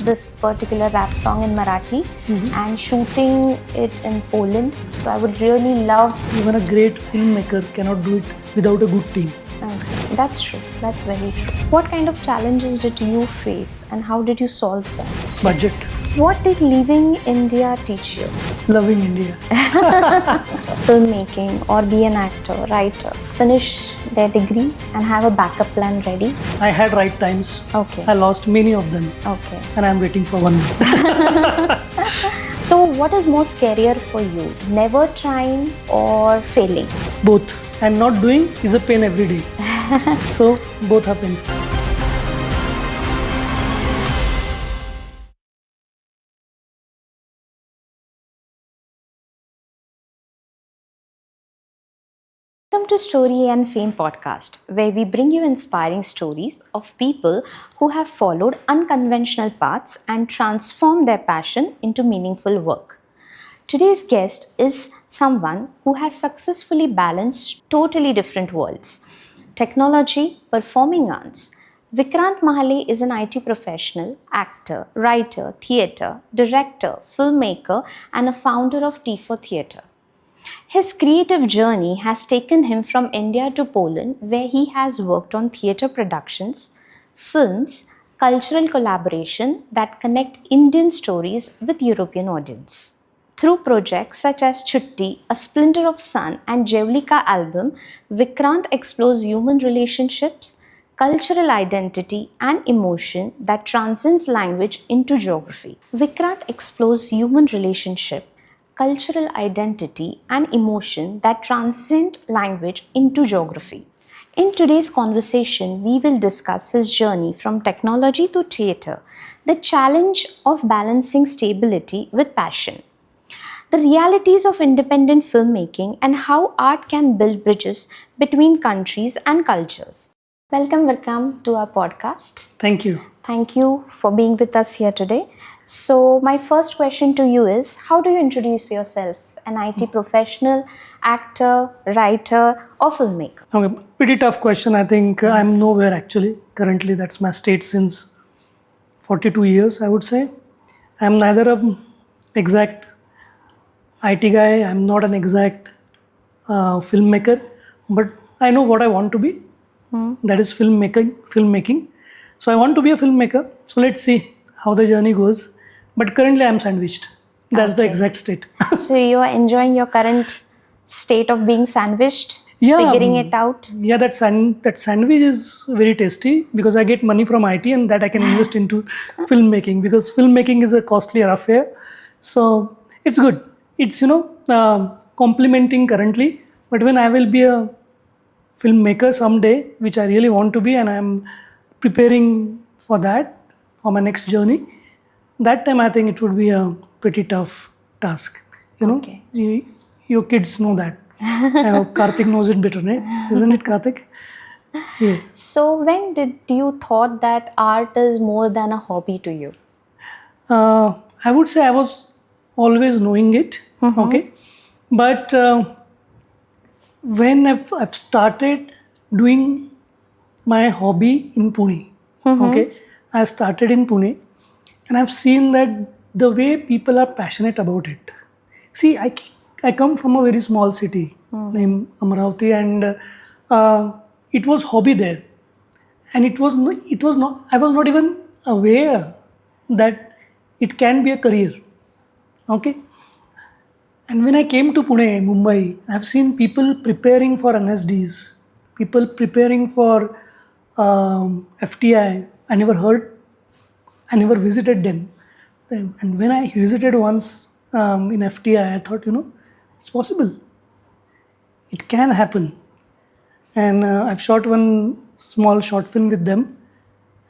this particular rap song in Marathi and shooting it in Poland. So I would really love. Even a great filmmaker cannot do it without a good team. That's true. That's very true. What kind of challenges did you face and how did you solve them? Budget. What did leaving India teach you? Loving India. Filmmaking or be an actor, writer, finish their degree and have a backup plan ready? I had right times. Okay. I lost many of them. Okay. And I'm waiting for one more. So what is more scarier for you? Never trying or failing? Both. And not doing is a pain every day. So both are painful. Welcome to Story and Fame podcast, where we bring you inspiring stories of people who have followed unconventional paths and transformed their passion into meaningful work. Today's guest is someone who has successfully balanced totally different worlds: technology, performing arts. Vikrant Mahalle is an IT professional, actor, writer, theatre, director, filmmaker, and a founder of T4 Theatre. His creative journey has taken him from India to Poland, where he has worked on theatre productions, films, cultural collaboration that connect Indian stories with European audience. Through projects such as Chutti, A Splinter of Sun, and Jevlika album, Vikrant explores human relationships, cultural identity, and emotion that transcends language into geography. Vikrant explores human relationship, cultural identity, and emotion that transcend language into geography. In today's conversation, we will discuss his journey from technology to theatre, the challenge of balancing stability with passion, the realities of independent filmmaking, and how art can build bridges between countries and cultures. Welcome, Vikrant, to our podcast. Thank you. Thank you for being with us here today. So, my first question to you is, how do you introduce yourself? An IT professional, actor, writer, or filmmaker? Okay, pretty tough question. I think I'm nowhere actually. Currently, that's my state since 42 years, I would say. I'm neither an exact IT guy, I'm not an exact filmmaker, but I know what I want to be. That is filmmaking. So I want to be a filmmaker. So let's see how the journey goes. But currently I'm sandwiched. That's the exact state. So you are enjoying your current state of being sandwiched? Yeah, figuring it out? Yeah, that sandwich is very tasty because I get money from IT and that I can invest into filmmaking, because filmmaking is a costlier affair. So it's good. It's, complementing currently. But when I will be a filmmaker someday, which I really want to be, and I'm preparing for that, for my next journey, that time I think it would be a pretty tough task. Okay. Your kids know that. I hope Karthik knows it better, right? Isn't it, Karthik? Yeah. So when did you thought that art is more than a hobby to you? I would say I was always knowing it, okay? But when I've started doing my hobby in Pune, okay? I started in Pune and I've seen that the way people are passionate about it. See, I come from a very small city named Amravati, and it was hobby there. And it was not, I was not even aware that it can be a career, okay? And when I came to Pune, Mumbai, I've seen people preparing for NSDs, people preparing for FTI. I never visited them. And when I visited once in FTI, I thought, it's possible. It can happen. And I've shot one small short film with them.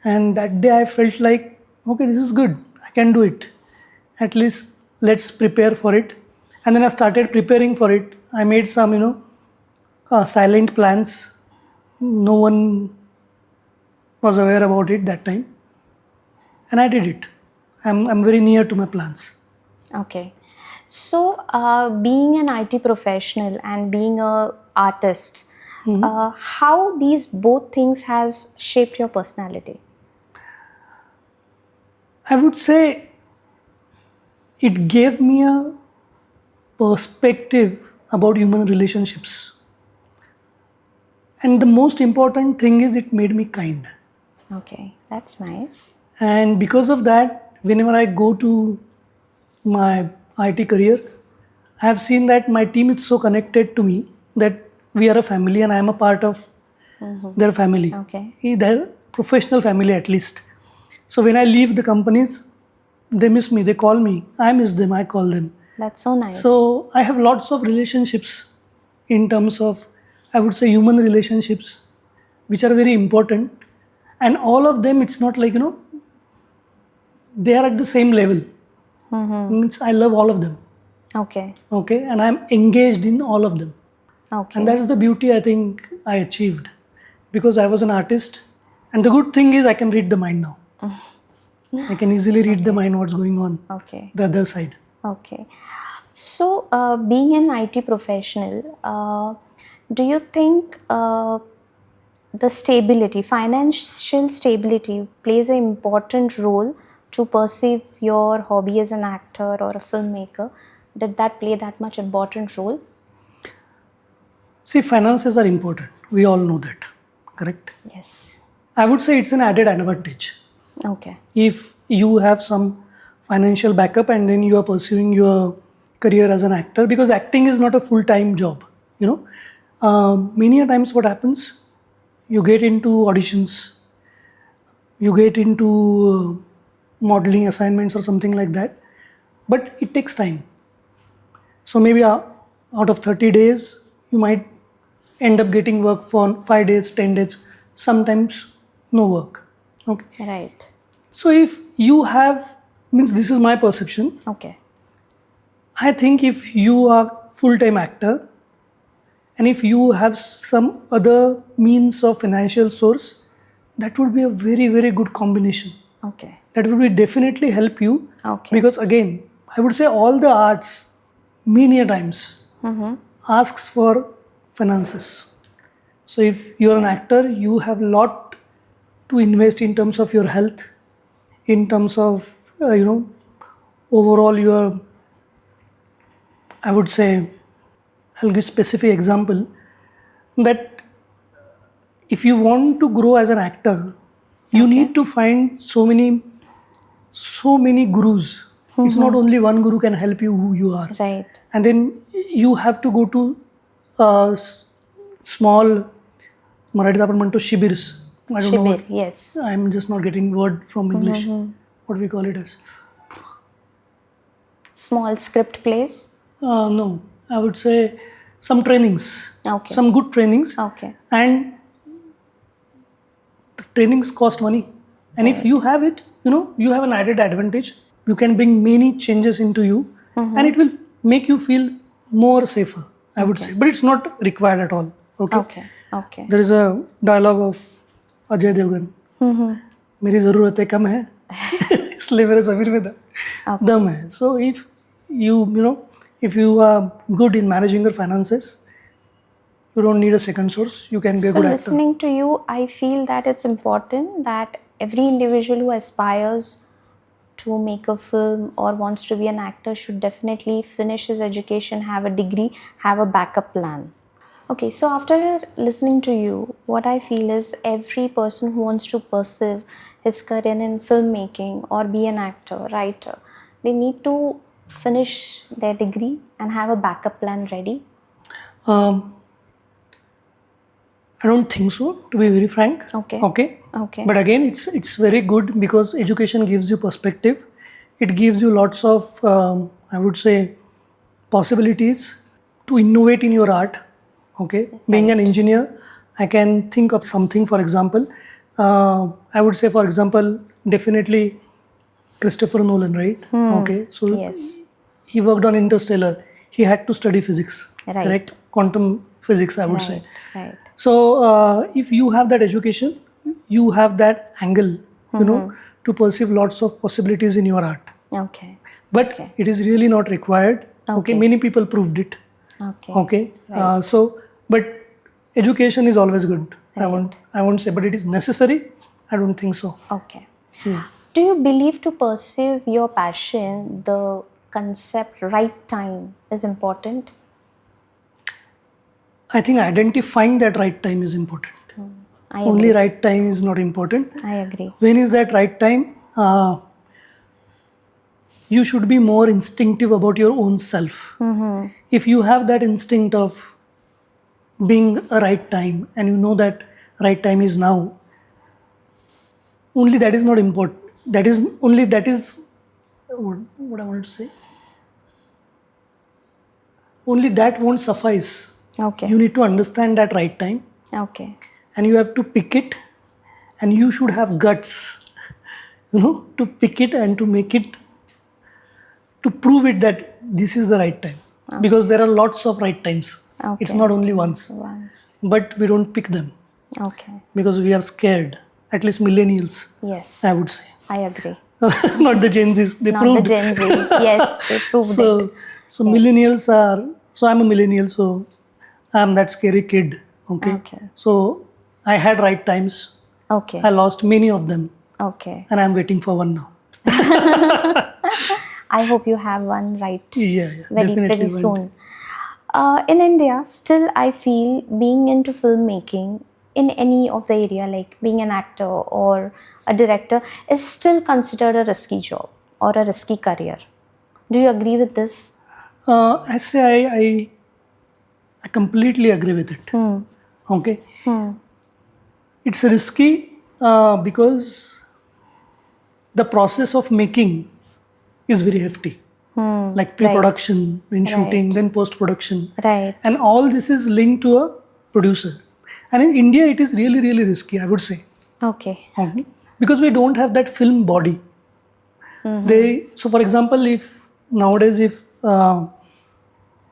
And that day I felt like, okay, this is good. I can do it. At least let's prepare for it. And then I started preparing for it. I made some, silent plans. No one was aware about it that time. And I did it. I'm very near to my plans. Okay. So being an IT professional and being an artist, how these both things has shaped your personality? I would say it gave me a perspective about human relationships. And the most important thing is it made me kind. Okay, that's nice. And because of that, whenever I go to my IT career, I have seen that my team is so connected to me that we are a family and I am a part of their family, Okay. their professional family at least. So when I leave the companies, they miss me, they call me, I miss them, I call them. That's so nice. So I have lots of relationships in terms of, I would say, human relationships, which are very important. And all of them, it's not like, they are at the same level. Means I love all of them. Okay. Okay. And I'm engaged in all of them. Okay. And that's the beauty I think I achieved because I was an artist. And the good thing is I can read the mind now. I can easily read the mind what's going on Okay. the other side. Okay. So, being an IT professional, do you think the stability, financial stability, plays an important role to perceive your hobby as an actor or a filmmaker? Did that play that much important role? See, finances are important. We all know that. Correct? Yes. I would say it's an added advantage. Okay. If you have some financial backup and then you are pursuing your career as an actor, because acting is not a full-time job. Many a times what happens, you get into auditions, you get into modeling assignments or something like that, but it takes time. So maybe out of 30 days, you might end up getting work for 5 days, 10 days, sometimes no work. Okay. Right. So if you have, means this is my perception, Okay. I think if you are full-time actor and if you have some other means of financial source, that would be a very, very good combination. Okay. That will be definitely help you. Okay. Because again, I would say all the arts many a times asks for finances. So if you're an actor, you have a lot to invest in terms of your health, in terms of overall your, I would say, I'll give specific example that if you want to grow as an actor, you need to find so many gurus. It's not only one guru can help you who you are. Right. And then you have to go to small Marathi आपण म्हणतो shibirs. I don't know Shibir, what. yes. I'm just not getting word from English. What we call it as. Small script plays. No, I would say some trainings. Okay. Some good trainings. Okay. And the trainings cost money. And if you have it, you have an added advantage. You can bring many changes into you and it will make you feel more safer, I would say. But it's not required at all. Okay. Okay. Okay. There is a dialogue of Ajay Devgan. मेरी ज़रूरतें कम है इसलिए मेरे ज़मीर में दम है. So if you are good in managing your finances, you don't need a second source. You can be a So good actor. listening to you, I feel that it's important that every individual who aspires to make a film or wants to be an actor should definitely finish his education, have a degree, have a backup plan. Okay, so after listening to you, what I feel is every person who wants to pursue his career in filmmaking or be an actor, writer, they need to finish their degree and have a backup plan ready. I don't think so, to be very frank. Okay. Okay. But again, it's very good because education gives you perspective. It gives you lots of, I would say, possibilities to innovate in your art. Okay. Being an engineer, I can think of something, for example. I would say, for example, definitely Christopher Nolan, right? Okay. So Yes. he worked on Interstellar. He had to study physics, Right. correct? Quantum physics, I would say. Right. So if you have that education, you have that angle, to perceive lots of possibilities in your art. Okay. But it is really not required. Okay. Many people proved it. Okay. Okay. But education is always good. I won't say, but it is necessary. I don't think so. Okay. Do you believe to pursue your passion, the concept right time is important? I think identifying that right time is important. I Only agree. right time is not important. I agree. When is that right time? You should be more instinctive about your own self. If you have that instinct of being a right time and you know that right time is now, only that is not important. That is what I want to say. Only that won't suffice. Okay. You need to understand that right time Okay. and you have to pick it, and you should have guts, to pick it and to make it, to prove it that this is the right time. Because there are lots of right times. It's Okay. not only once, Once. but we don't pick them Okay. because we are scared. At least millennials, Yes. I would say. I agree. Not the Gen Zs. They Not proved. the Gen Zs. Yes, they proved it. So millennials are. So I'm a millennial. So I'm that scary kid. Okay. Okay. So I had right times. Okay. I lost many of them, Okay. and I'm waiting for one now. I hope you have one right Yeah, very definitely pretty one. soon. In India, still I feel being into filmmaking in any of the area, like being an actor or a director, is still considered a risky job or a risky career. Do you agree with this? I say I completely agree with it. Okay. It's risky because the process of making is very hefty. Like pre-production, then shooting, then post-production. Right. And all this is linked to a producer. And in India, it is really, really risky, I would say. Okay. Okay. Because we don't have that film body. So for example, if nowadays, if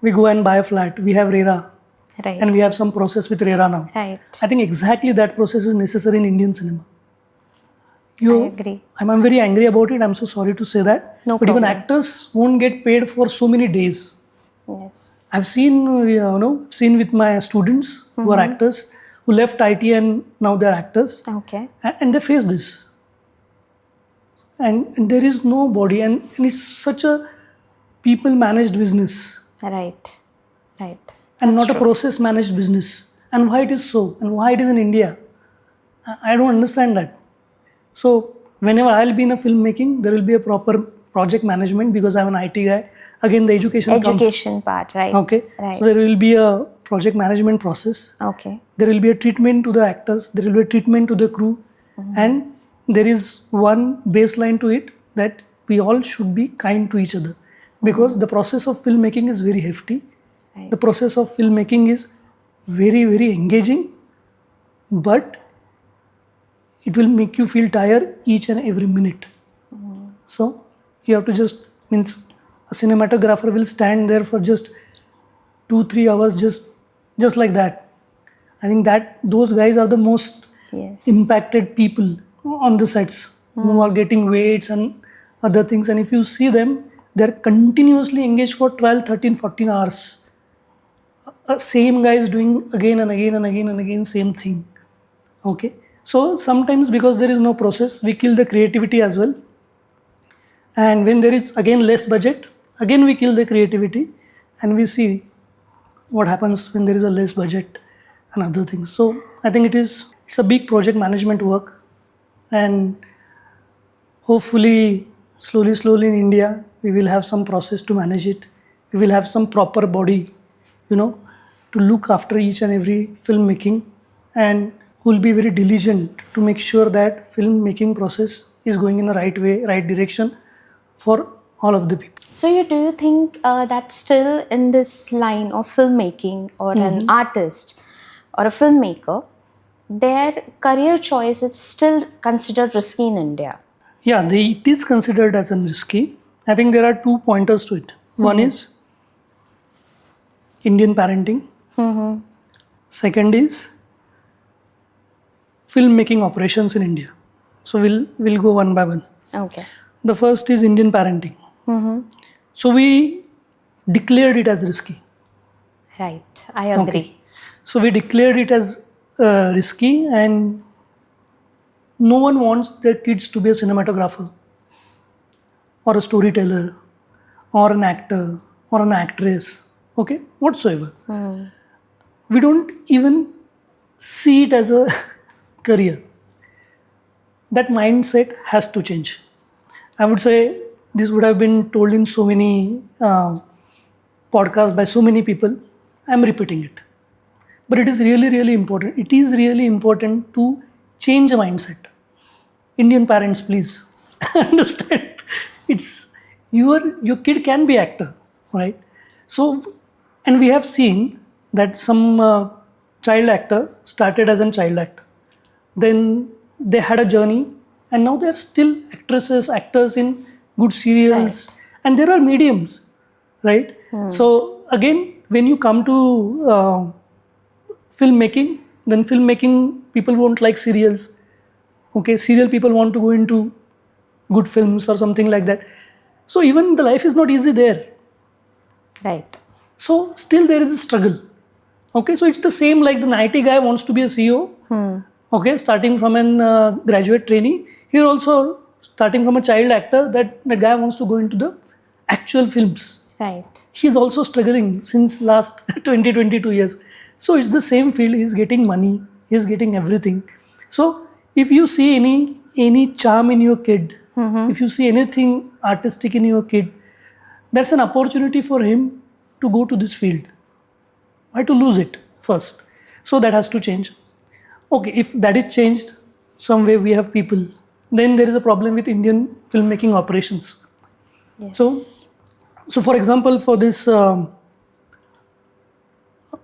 we go and buy a flat, we have RERA, Right. and we have some process with RERA now. Right. I think exactly that process is necessary in Indian cinema. I agree. I'm very angry about it. I'm so sorry to say that. No but even problem. actors won't get paid for so many days. Yes. I've seen with my students who are actors, who left IT and now they're actors, Okay. and they face this. And there is no body, and it's such a people managed business Right. Right. and not a process managed business. And why it is so, and why it is in India, I don't understand that. So whenever I'll be in a filmmaking, there will be a proper project management because I'm an IT guy. Again, the education comes. Education part, right? Okay. Right. So there will be a project management process. Okay. There will be a treatment to the actors. There will be a treatment to the crew. And there is one baseline to it, that we all should be kind to each other. Because the process of filmmaking is very hefty. Right. The process of filmmaking is very, very engaging. But it will make you feel tired each and every minute. So you have to means a cinematographer will stand there for just 2-3 hours, just like that. I think that those guys are the most Yes. impacted people on the sets, who are getting weights and other things. And if you see them, they're continuously engaged for 12, 13, 14 hours. Same guys doing again and again and again and again same thing. Okay. So sometimes because there is no process, we kill the creativity as well. And when there is again less budget, again we kill the creativity, and we see what happens when there is a less budget and other things. So I think it's a big project management work, and hopefully slowly in India we will have some process to manage it. We will have some proper body, to look after each and every filmmaking, and who will be very diligent to make sure that filmmaking process is going in the right way, right direction for all of the people. So do you think that still in this line of filmmaking or an artist or a filmmaker, their career choice is still considered risky in India? Yeah, it is considered as an risky. I think there are 2 pointers to it. One is Indian parenting. Second is filmmaking operations in India. So we'll go one by one. Okay. The first is Indian parenting. So we declared it as risky. Right. I agree. So we declared it as risky, and no one wants their kids to be a cinematographer or a storyteller or an actor or an actress, okay, whatsoever. We don't even see it as a career. That mindset has to change. I would say this would have been told in so many podcasts by so many people. I'm repeating it. But it is really, really important. It is really important to change a mindset. Indian parents, please understand. It's your kid can be actor, right? So, and we have seen that some child actor started as a child actor, then they had a journey, and now they're still actresses, actors in good serials, and there are mediums, right? So again, when you come to filmmaking, then filmmaking people won't like serials. Okay, serial people want to go into good films or something like that. So even the life is not easy there. Right. So still there is a struggle. Okay, so it's the same like the IT guy wants to be a CEO. Okay, starting from an graduate trainee. Here also starting from a child actor, that guy wants to go into the actual films. Right. He's also struggling since last 22 years. So it's the same field. He's getting money. He's getting everything. So if you see any charm in your kid, if you see anything artistic in your kid, that's an opportunity for him to go to this field. Why to lose it first? So that has to change. Okay, if that is changed, some way we have people, then there is a problem with Indian filmmaking operations. Yes. So for example, for this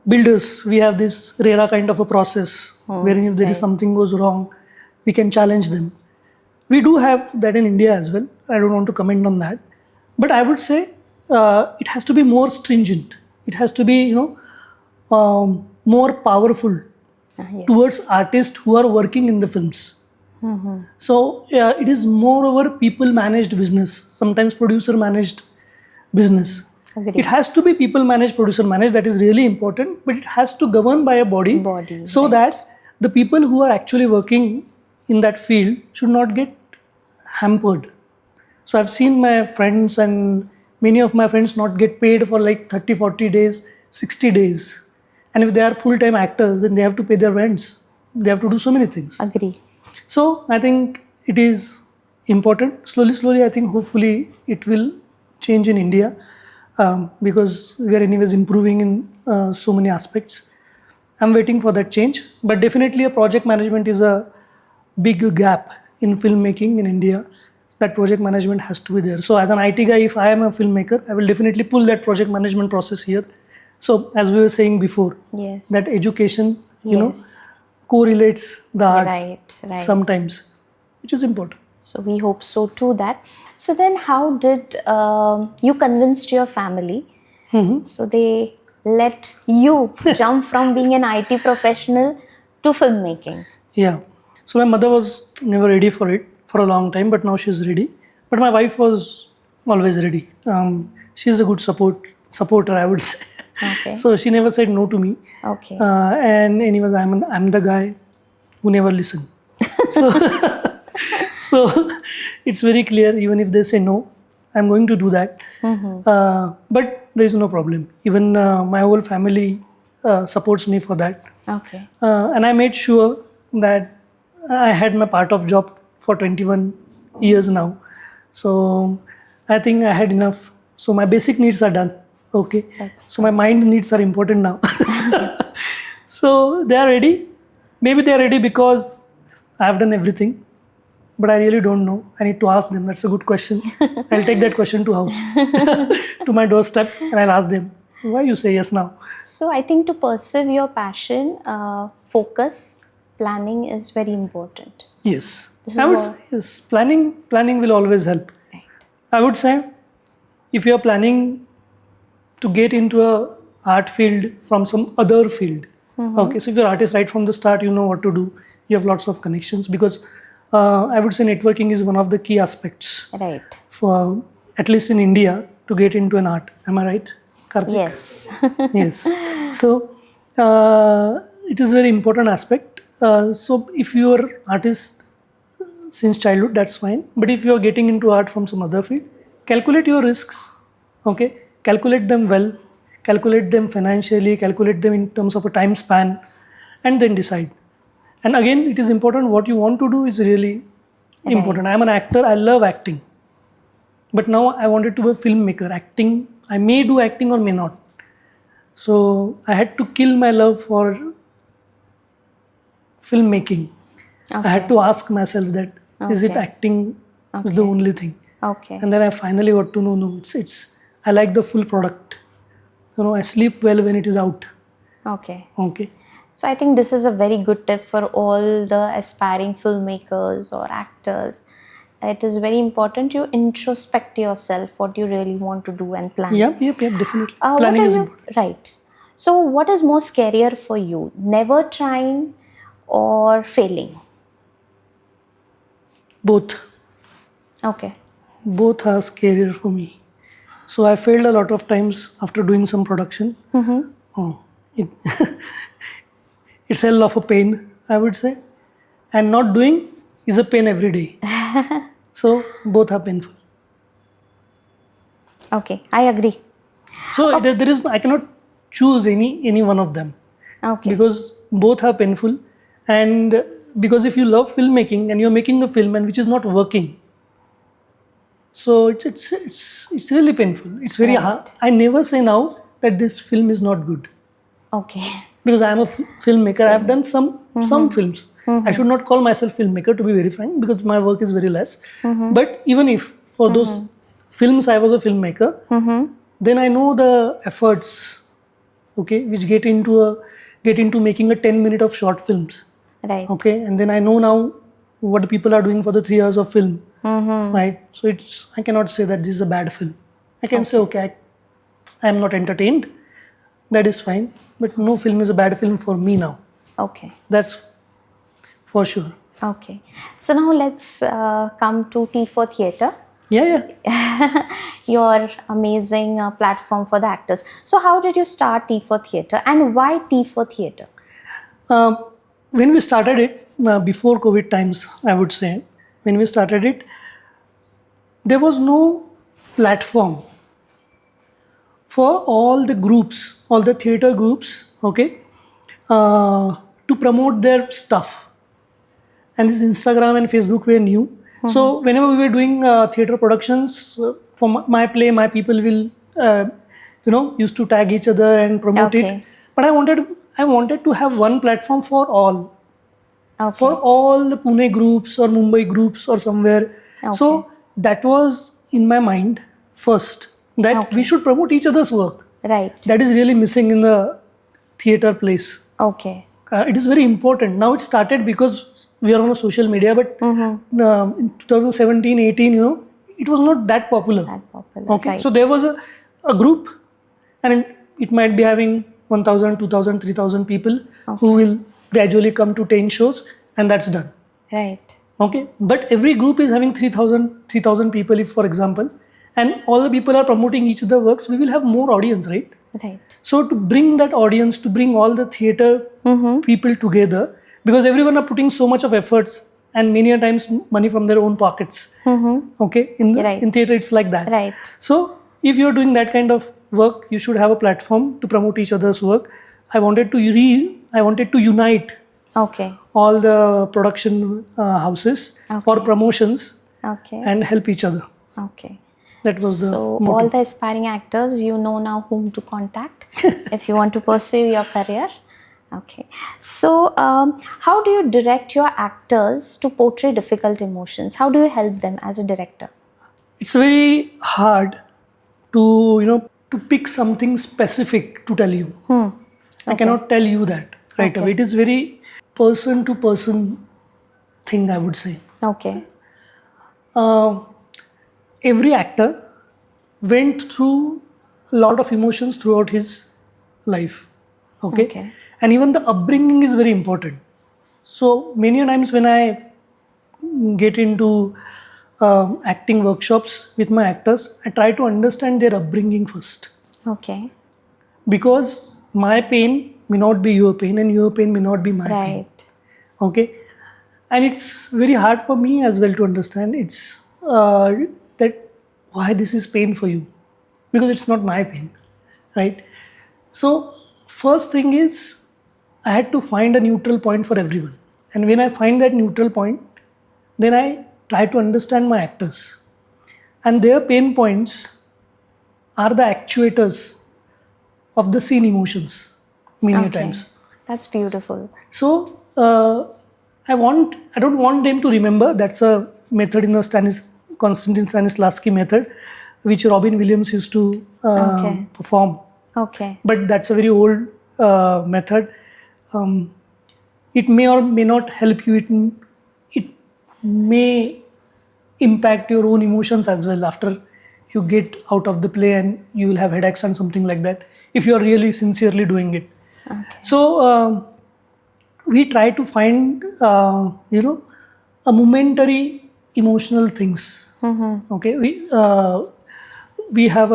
builders, we have this RERA kind of a process wherein if there is something goes wrong, we can challenge them. We do have that in India as well. I don't want to comment on that, but I would say it has to be more stringent. It has to be more powerful Yes. towards artists who are working in the films. So it is moreover people managed business, sometimes producer managed business. Agreed. It has to be people managed, producer managed, that is really important, but it has to govern by a body, so right. that the people who are actually working in that field should not get hampered. So I've seen my friends and many of my friends not get paid for like 30, 40 days, 60 days. And if they are full-time actors, then they have to pay their rents. They have to do so many things. Agree. So I think it is important. Slowly, I think hopefully it will change in India, because we are anyways improving in so many aspects. I'm waiting for that change. But definitely a project management is a big gap in filmmaking in India. That project management has to be there. So as an IT guy, if I am a filmmaker, I will definitely pull that project management process here. So as we were saying before, Yes. that education, Yes. correlates the arts Right. sometimes, which is important. So we hope so too that. So then how did you convinced your family? So they let you jump from being an IT professional to filmmaking. Yeah. So my mother was never ready for it for a long time, but now she's ready. But my wife was always ready. She's a good supporter, I would say. Okay. So she never said no to me. Okay. And anyways, I'm the guy who never listened. So so it's very clear. Even if they say no, I'm going to do that. But there is no problem. Even my whole family supports me for that. Okay. And I made sure that I had my part of job for 21 years now. So I think I had enough. So my basic needs are done. Okay. So my mind needs are important now. So they are ready. Maybe they are ready because I have done everything. But I really don't know. I need to ask them. That's a good question. I'll take that question to house, to my doorstep, and I'll ask them, why you say yes now? So I think to pursue your passion, focus, planning is very important. Yes. This I is would what- say yes. Planning will always help. Right. I would say if you are planning to get into a art field from some other field, okay, so if you're an artist right from the start, you know what to do. You have lots of connections, because I would say networking is one of the key aspects Right. for, at least in India, to get into an art. Am I right, Karthik? Yes. Yes. So it is very important aspect. So if your artist since childhood, that's fine. But if you're getting into art from some other field, calculate your risks. Okay, calculate them well, calculate them financially, calculate them in terms of a time span, and then decide. And again, it is important what you want to do is really important. Right. I'm an actor, I love acting. But now I wanted to be a filmmaker. Acting, I may do acting or may not. So I had to kill my love for filmmaking. I had to ask myself that is it Okay. acting is the only thing. Okay. And then I finally got to know no, it's I like the full product. I sleep well when it is out. Okay. Okay. So I think this is a very good tip for all the aspiring filmmakers or actors. It is very important you introspect yourself what you really want to do and plan. Yep, definitely. What Planning are is you important. right? So what is more scarier for you? Never trying or failing? Both. Okay. Both are scarier for me. So I failed a lot of times after doing some production. Oh, it it's hell of a pain, I would say. And not doing is a pain every day. So both are painful. Okay, I agree. So there is I cannot choose any one of them Okay. because both are painful, and because if you love filmmaking and you're making a film and which is not working, so it's really painful. It's very hard. I never say now that this film is not good Okay. because I am a filmmaker. I have done some films. I should not call myself filmmaker to be very frank because my work is very less. But even if for those films I was a filmmaker, then I know the efforts, okay, which get into making a 10-minute of short films. Right. Okay, and then I know now what the people are doing for the 3 hours of film, right? So I cannot say that this is a bad film. I can say okay, I am not entertained. That is fine, but no film is a bad film for me now. Okay. That's for sure. Okay. So now let's come to T for Theatre, Yeah. your amazing platform for the actors. So how did you start T for Theatre and why T for Theatre? When we started it before COVID times, I would say, when we started it, there was no platform for all the groups, all the theater groups, okay, to promote their stuff. And this Instagram and Facebook were new. So whenever we were doing theater productions, for my play, my people will, used to tag each other and promote Okay. it. But I wanted to have one platform for all. Okay. For all the Pune groups or Mumbai groups or somewhere. So that was in my mind first, that we should promote each other's work. Right. That is really missing in the theater place. Okay. It is very important. Now it started because we are on a social media, but in 2017, 18, it was not that popular. Okay, Right. so there was a group, and it might be having 1,000, 2,000, 3,000 people who will gradually come to 10 shows, and that's done. Right. Okay, but every group is having 3,000 people, if for example, and all the people are promoting each other works, we will have more audience, right? Right. So to bring that audience, to bring all the theater people together, because everyone are putting so much of efforts and many a times money from their own pockets. Okay, in theater it's like that. Right. So if you're doing that kind of work, you should have a platform to promote each other's work. I wanted to unite Okay. all the production houses for promotions Okay. and help each other. Okay. That was the So motto. all the aspiring actors, you know now whom to contact if you want to pursue your career. Okay. So how do you direct your actors to portray difficult emotions? How do you help them as a director? It's very hard to pick something specific to tell you. I cannot tell you that right away. It is very person to person thing, I would say. Okay. Every actor went through a lot of emotions throughout his life. Okay. And even the upbringing is very important. So many times when I get into acting workshops with my actors, I try to understand their upbringing first. Okay. Because my pain may not be your pain and your pain may not be my pain. Right. Okay. and it's very hard for me as well to understand. It's that why this is pain for you, because it's not my pain, right? So first thing is I had to find a neutral point for everyone, and when I find that neutral point, then I try to understand my actors, and their pain points are the actuators of the scene emotions many a times. That's beautiful. So I don't want them to remember. That's a method in the Konstantin Stanislavski method, which Robin Williams used to perform. Okay. But that's a very old method. It may or may not help you. It may impact your own emotions as well after you get out of the play, and you will have headaches and something like that if you are really sincerely doing it. So we try to find a momentary emotional things. Okay, we have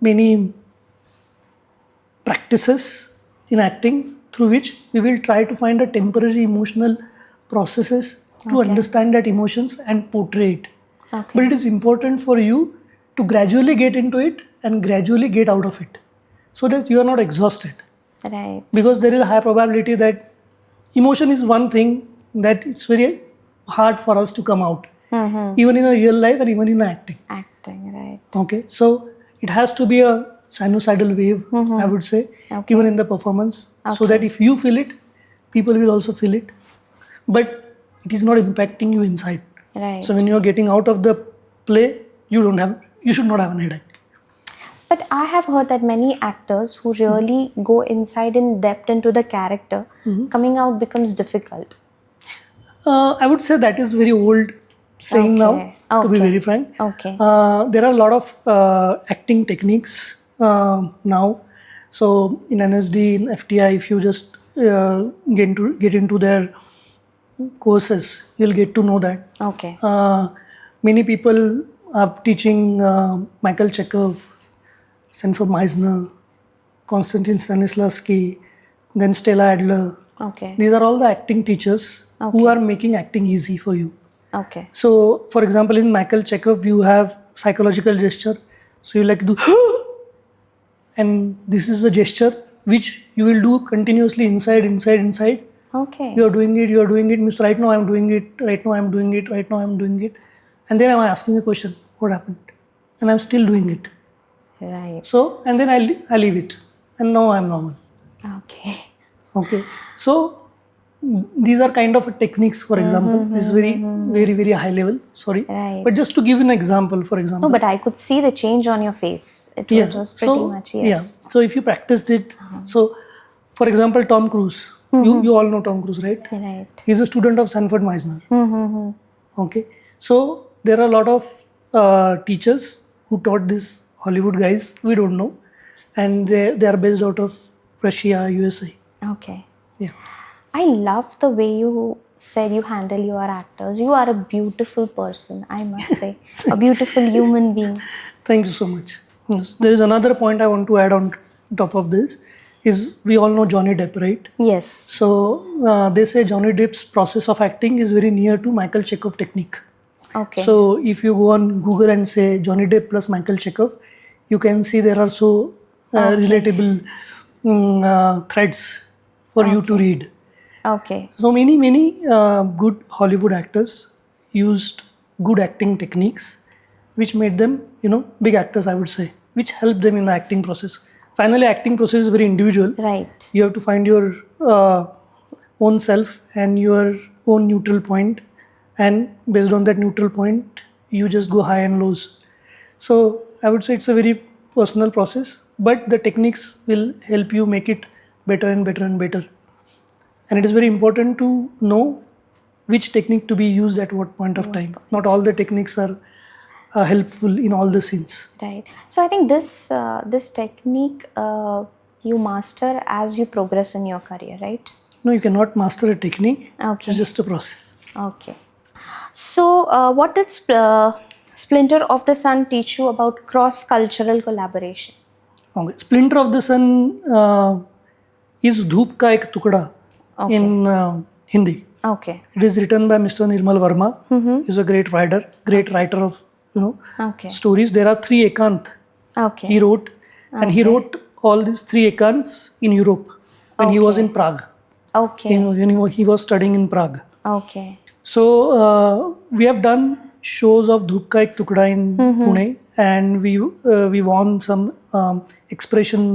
many practices in acting through which we will try to find a temporary emotional processes to understand that emotions and portray it. But it is important for you to gradually get into it and gradually get out of it, so that you are not exhausted. Right. Because there is a high probability that emotion is one thing that it's very hard for us to come out, even in a real life and even in acting. Acting, right. Okay, so it has to be a sinusoidal wave, I would say, even in the performance, so that if you feel it, people will also feel it, but it is not impacting you inside. Right. So when you are getting out of the play, you should not have an headache. But I have heard that many actors who really go inside in depth into the character, coming out becomes difficult. I would say that is very old saying now, to be very frank. Okay. There are a lot of acting techniques now. So in NSD, in FTI, if you just get into their courses, you'll get to know that. Okay. Many people are teaching Michael Chekhov, Sanford Meisner, Konstantin Stanislavski, then Stella Adler. Okay. These are all the acting teachers who are making acting easy for you. Okay. So, for example, in Michael Chekhov, you have psychological gesture. So you like to do, and this is the gesture which you will do continuously inside. Okay. You are doing it, means right now I'm doing it, right now I'm doing it, right now I'm doing it. And then I'm asking a question, what happened? And I'm still doing it. Right. So, and then I leave it. And now I'm normal. Okay. Okay. So, these are kind of techniques, for example. This is very high level. Sorry. Right. But just to give an example, for example. No, but I could see the change on your face. It was pretty much, yes. Yeah. So, if you practiced it, so for example, Tom Cruise. You all know Tom Cruise, right? Right. He's a student of Sanford Meisner. Okay. So, there are a lot of teachers who taught these Hollywood guys. We don't know. And they are based out of Russia, USA. Okay. Yeah. I love the way you said you handle your actors. You are a beautiful person, I must say. A beautiful human being. Thank you so much. Yes. There is another point I want to add on top of this. Is we all know Johnny Depp, right? Yes. So they say Johnny Depp's process of acting is very near to Michael Chekhov technique. Okay. So if you go on Google and say Johnny Depp plus Michael Chekhov, you can see there are so relatable threads for you to read. Okay. So many good Hollywood actors used good acting techniques, which made them, big actors, I would say, which helped them in the acting process. Finally, acting process is very individual. Right. You have to find your own self and your own neutral point, and based on that neutral point, you just go high and lows. So I would say it's a very personal process, but the techniques will help you make it better and better and better. And it is very important to know which technique to be used at what point of time. Not all the techniques are helpful in all the scenes. Right. So I think this technique you master as you progress in your career, right? No, you cannot master a technique. Okay. It's just a process. Okay. So what did Splinter of the Sun teach you about cross-cultural collaboration? Okay. Splinter of the Sun is Dhoop ka ek tukda in Hindi. Okay. It is written by Mr. Nirmal Verma. He's a great writer of Okay. stories. There are 3 ekant Okay. he wrote, and he Okay. wrote all these 3 ekants in Europe when he was Okay. in Prague. Okay. When he was studying in Prague. Okay. So we have done shows of Dhub Ka Ek Tukda in Pune, and we won some expression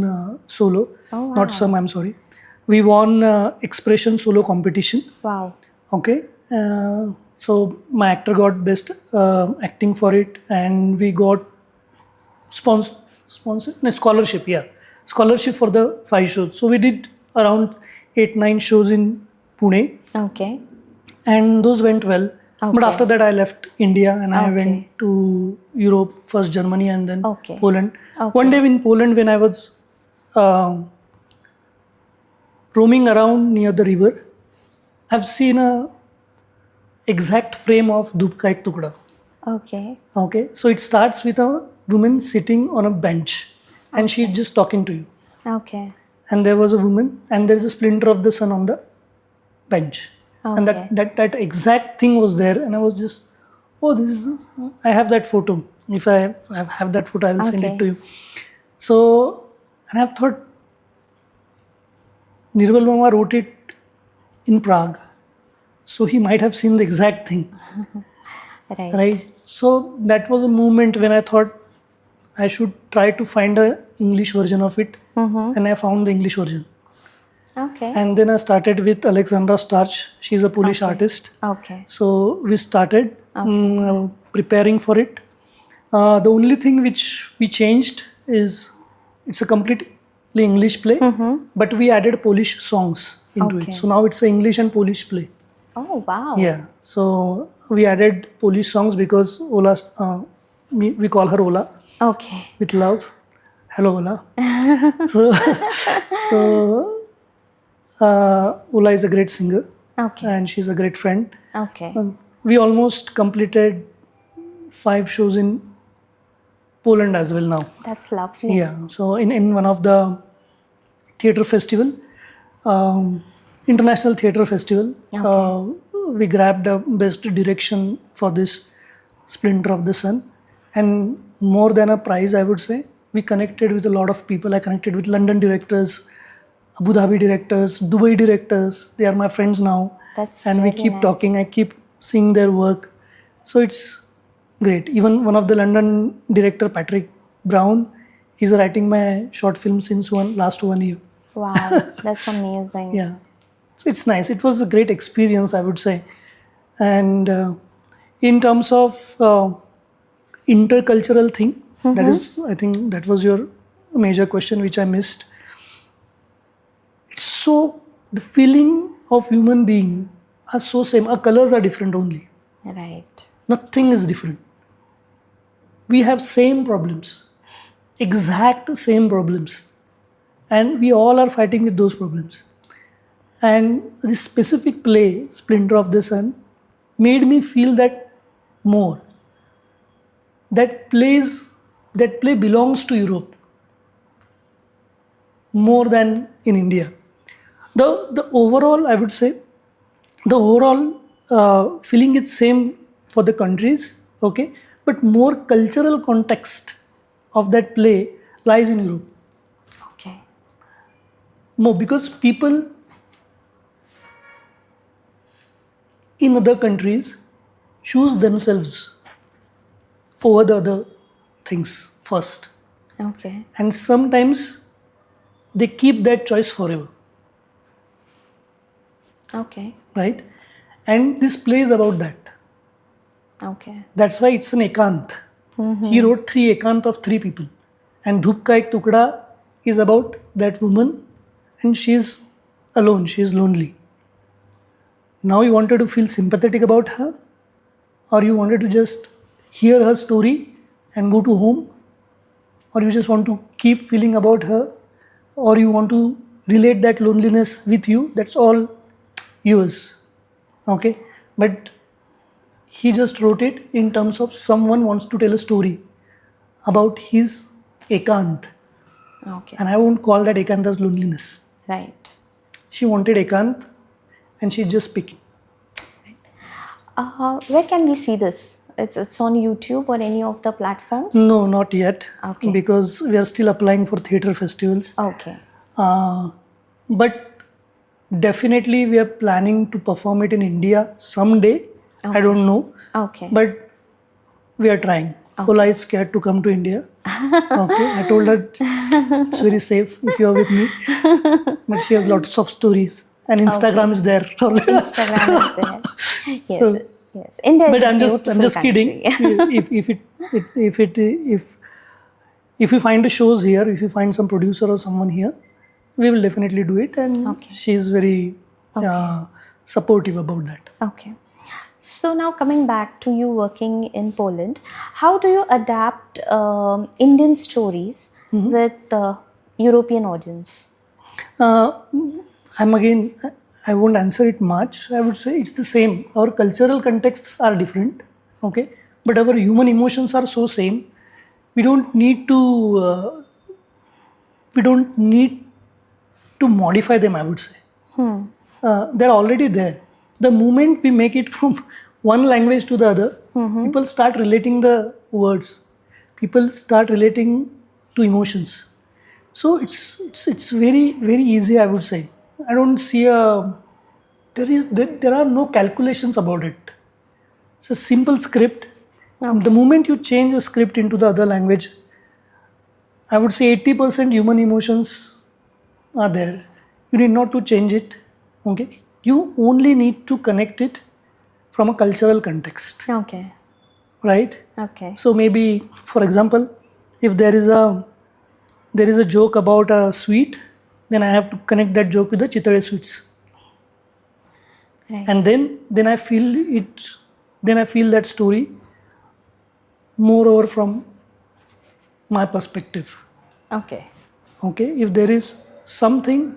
solo. Oh, wow. Not some, I'm sorry. We won expression solo competition. Wow. Okay. So my actor got best acting for it, and we got sponsor no, scholarship. Yeah, scholarship for the 5 shows. So we did around 8-9 shows in Pune, Okay. and those went well. But Okay. after that, I left India and I Okay. went to Europe, first Germany and then Okay. Poland. Okay. One day in Poland, when I was roaming around near the river, I've seen a exact frame of Dhub Ka Ek Tukda. Okay. Okay, so it starts with a woman sitting on a bench, and she's just talking to you. Okay. And there was a woman, and there is a splinter of the sun on the bench. And Okay. that exact thing was there, and I was just, oh, this is. I have that photo. If I have that photo, I will send Okay. it to you. So, and I thought, Nirmal Mama wrote it in Prague, so he might have seen the exact thing, Right. right? So that was a moment when I thought I should try to find a English version of it, and I found the English version. Okay. And then I started with Alexandra Starch. She's a Polish artist. Okay. So we started preparing for it. The only thing which we changed is it's a completely English play, but we added Polish songs into Okay. it. So now it's an English and Polish play. Oh, wow. Yeah. So we added Polish songs because Ola, we call her Ola Okay. with love. Hello, Ola. so, so Ola is a great singer, Okay. and she's a great friend. Okay. We almost completed 5 shows in Poland as well now. That's lovely. Yeah. So in one of the theater festival, international theater festival, we grabbed the best direction for this Splinter of the Sun, and more than a prize, I would say, we connected with a lot of people. I connected with London directors, Abu Dhabi directors, Dubai directors. They are my friends now. That's And we very keep nice. talking. I keep seeing their work. So it's great. Even one of the London director, Patrick Brown, is writing my short film since last 1 year. Wow. That's amazing. Yeah. So it's nice. It was a great experience, I would say. And in terms of intercultural thing, that is, I think that was your major question, which I missed. So the feeling of human being are so same. Our colors are different only. Right. Nothing is different. We have same problems, exact same problems, and we all are fighting with those problems. And this specific play, Splinter of the Sun, made me feel that more. That play belongs to Europe more than in India. The overall, I would say, the overall feeling is same for the countries, okay, but more cultural context of that play lies in Europe. Okay. More because people in other countries choose themselves over the other things first, Okay. and sometimes they keep that choice forever. Okay. Right? And this play is about that. Okay. That's why it's an ekant. He wrote 3 ekant of 3 people. And Dhub Ka Ek Tukda is about that woman, and she is alone, she is lonely. Now you wanted to feel sympathetic about her, or you wanted to just hear her story and go to home, or you just want to keep feeling about her, or you want to relate that loneliness with you, that's all yours. Okay, but he just wrote it in terms of someone wants to tell a story about his ekant, Okay. and I won't call that ekant as loneliness. Right. She wanted ekant, and she's just speaking. Where can we see this? It's on YouTube or any of the platforms? No, not yet. Okay. Because we are still applying for theatre festivals. Okay. But definitely we are planning to perform it in India someday. I don't know. Okay. But we are trying. Ola is scared to come to India. Okay, I told her it's very safe if you are with me. But she has lots of stories, and Instagram is there. Instagram is there. Yes. So, yes. India is but a I'm beautiful just kidding. country. If we find the shows here, if we find some producer or someone here, we will definitely do it. And she is very supportive about that. Okay. So now coming back to you working in Poland, how do you adapt Indian stories with the European audience? I won't answer it much. I would say it's the same. Our cultural contexts are different, okay, but our human emotions are so same. We don't need to modify them, I would say. They're already there. The moment we make it from one language to the other, people start relating the words. People start relating to emotions. So it's very very easy, I would say. I don't see there are no calculations about it. It's a simple script. The moment you change a script into the other language, I would say 80% human emotions are there. You need not to change it. Okay, you only need to connect it from a cultural context. Okay. Right. Okay. So maybe, for example, if there is a joke about a sweet, then I have to connect that joke with the Chitare sweets. Right. And then I feel it. Then I feel that story moreover from my perspective. Okay. Okay, if there is something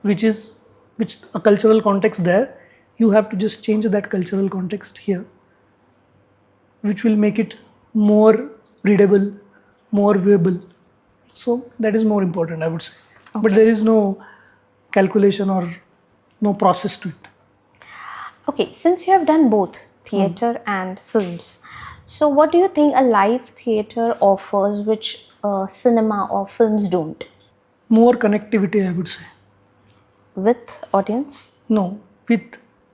which a cultural context there, you have to just change that cultural context here, which will make it more readable, more viewable. So that is more important, I would say. But there is no calculation or no process to it. Okay, since you have done both theatre and films, so what do you think a live theatre offers which cinema or films don't? More connectivity, I would say. With audience? No, with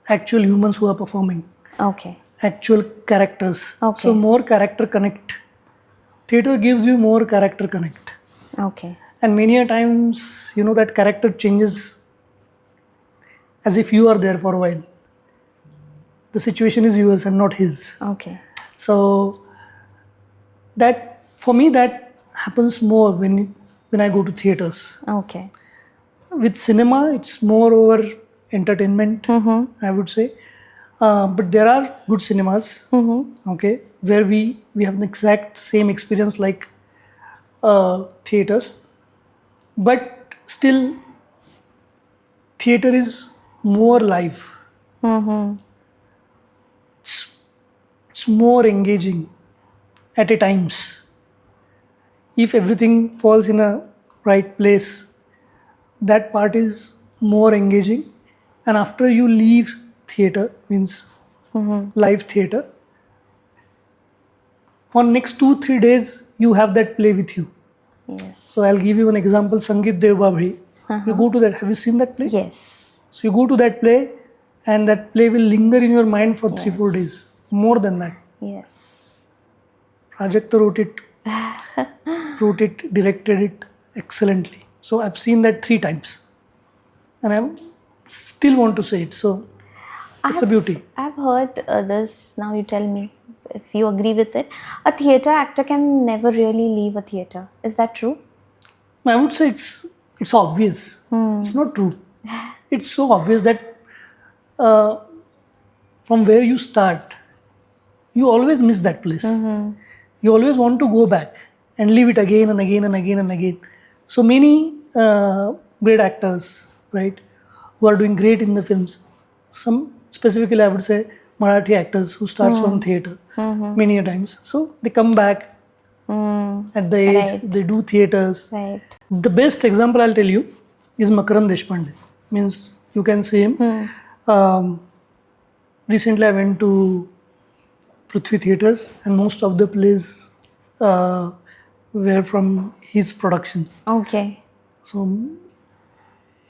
actual humans who are performing. Okay. Actual characters. Okay. So more character connect. Theatre gives you more character connect. Okay. And many a times, that character changes as if you are there for a while. The situation is yours and not his. Okay. So that, for me, that happens more when I go to theaters. Okay. With cinema, it's more over entertainment, I would say. But there are good cinemas, okay, where we have the exact same experience like theaters. But still, theater is more live. It's more engaging at a times. If everything falls in a right place, that part is more engaging. And after you leave theater, means live theater, for next 2-3 days you have that play with you. Yes. So I'll give you an example. Sangeet Dev Babri. You go to that. Have you seen that play? Yes. So you go to that play, and that play will linger in your mind for 3-4 days. More than that. Yes. Prajakta wrote it, directed it excellently. So I've seen that 3 times, and I still want to say it. So it's a beauty. I've heard this. Now you tell me if you agree with it. A theatre actor can never really leave a theatre. Is that true? I would say it's obvious. It's not true. It's so obvious that from where you start, you always miss that place. You always want to go back and leave it again and again and again and again. So many great actors, right, who are doing great in the films. Some specifically, I would say, Marathi actors who starts from theatre many a times. So they come back at the age, they do theatres. Right. The best example I'll tell you is Makarand Deshpande. Means you can see him. recently I went to Prithvi Theatres, and most of the plays were from his production. Okay. So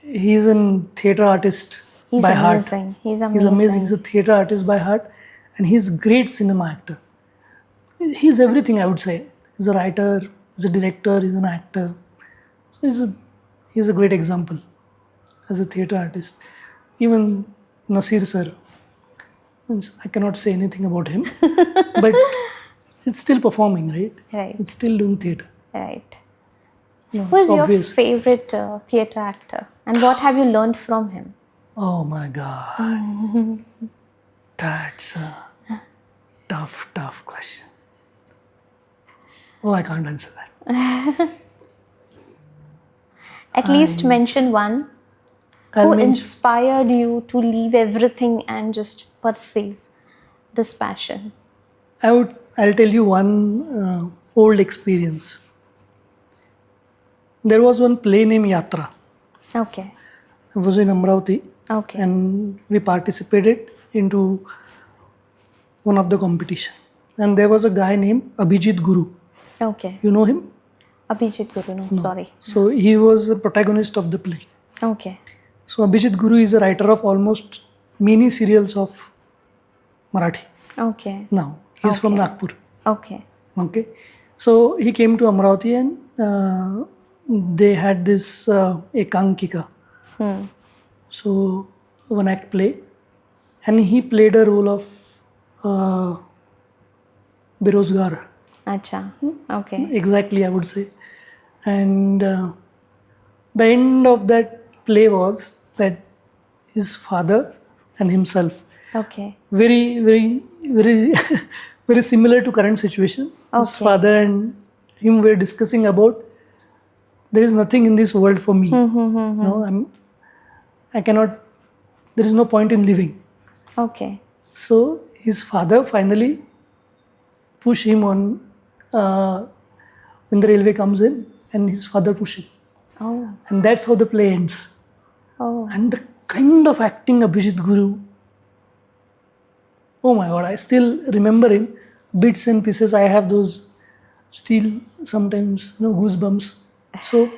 he's a theatre artist He's by heart. amazing. He's He's amazing. amazing. He's a theatre artist by heart, and he's a great cinema actor. He's everything, I would say. He's a writer, he's a director, he's an actor. So he's a great example as a theatre artist. Even Nasir sir, means I cannot say anything about him, but it's still performing, right? Right. It's still doing theatre. Right. No, Who is it's your obvious. favorite theatre actor, and what have you learned from him? Oh my God. That's a tough question. Oh, I can't answer that. At least mention one I'll who mention- inspired you to leave everything and just pursue this passion. I'll tell you one old experience. There was one play named Yatra. Okay. It was in Amravati, Okay. and we participated into one of the competition. And there was a guy named Abhijit Guru. Okay. You know him? Abhijit Guru, no, sorry. So he was the protagonist of the play. Okay. So Abhijit Guru is a writer of almost many serials of Marathi. Okay. Now he's from Okay. Nagpur. Okay. Okay, so he came to Amravati, and they had this ekankika. So one act play, and he played a role of Berozgar. Acha. Okay. Exactly, I would say. And the end of that play was that his father and himself, Okay. very very similar to current situation. His Okay. father and him were discussing about there is nothing in this world for me. No, I cannot. There is no point in living. Okay. So his father finally pushed him on when the railway comes in, and his father pushed him, Oh. and that's how the play ends. Oh. And the kind of acting Abhijit Guru, oh my God, I still remember him, bits and pieces. I have those still sometimes, goosebumps. So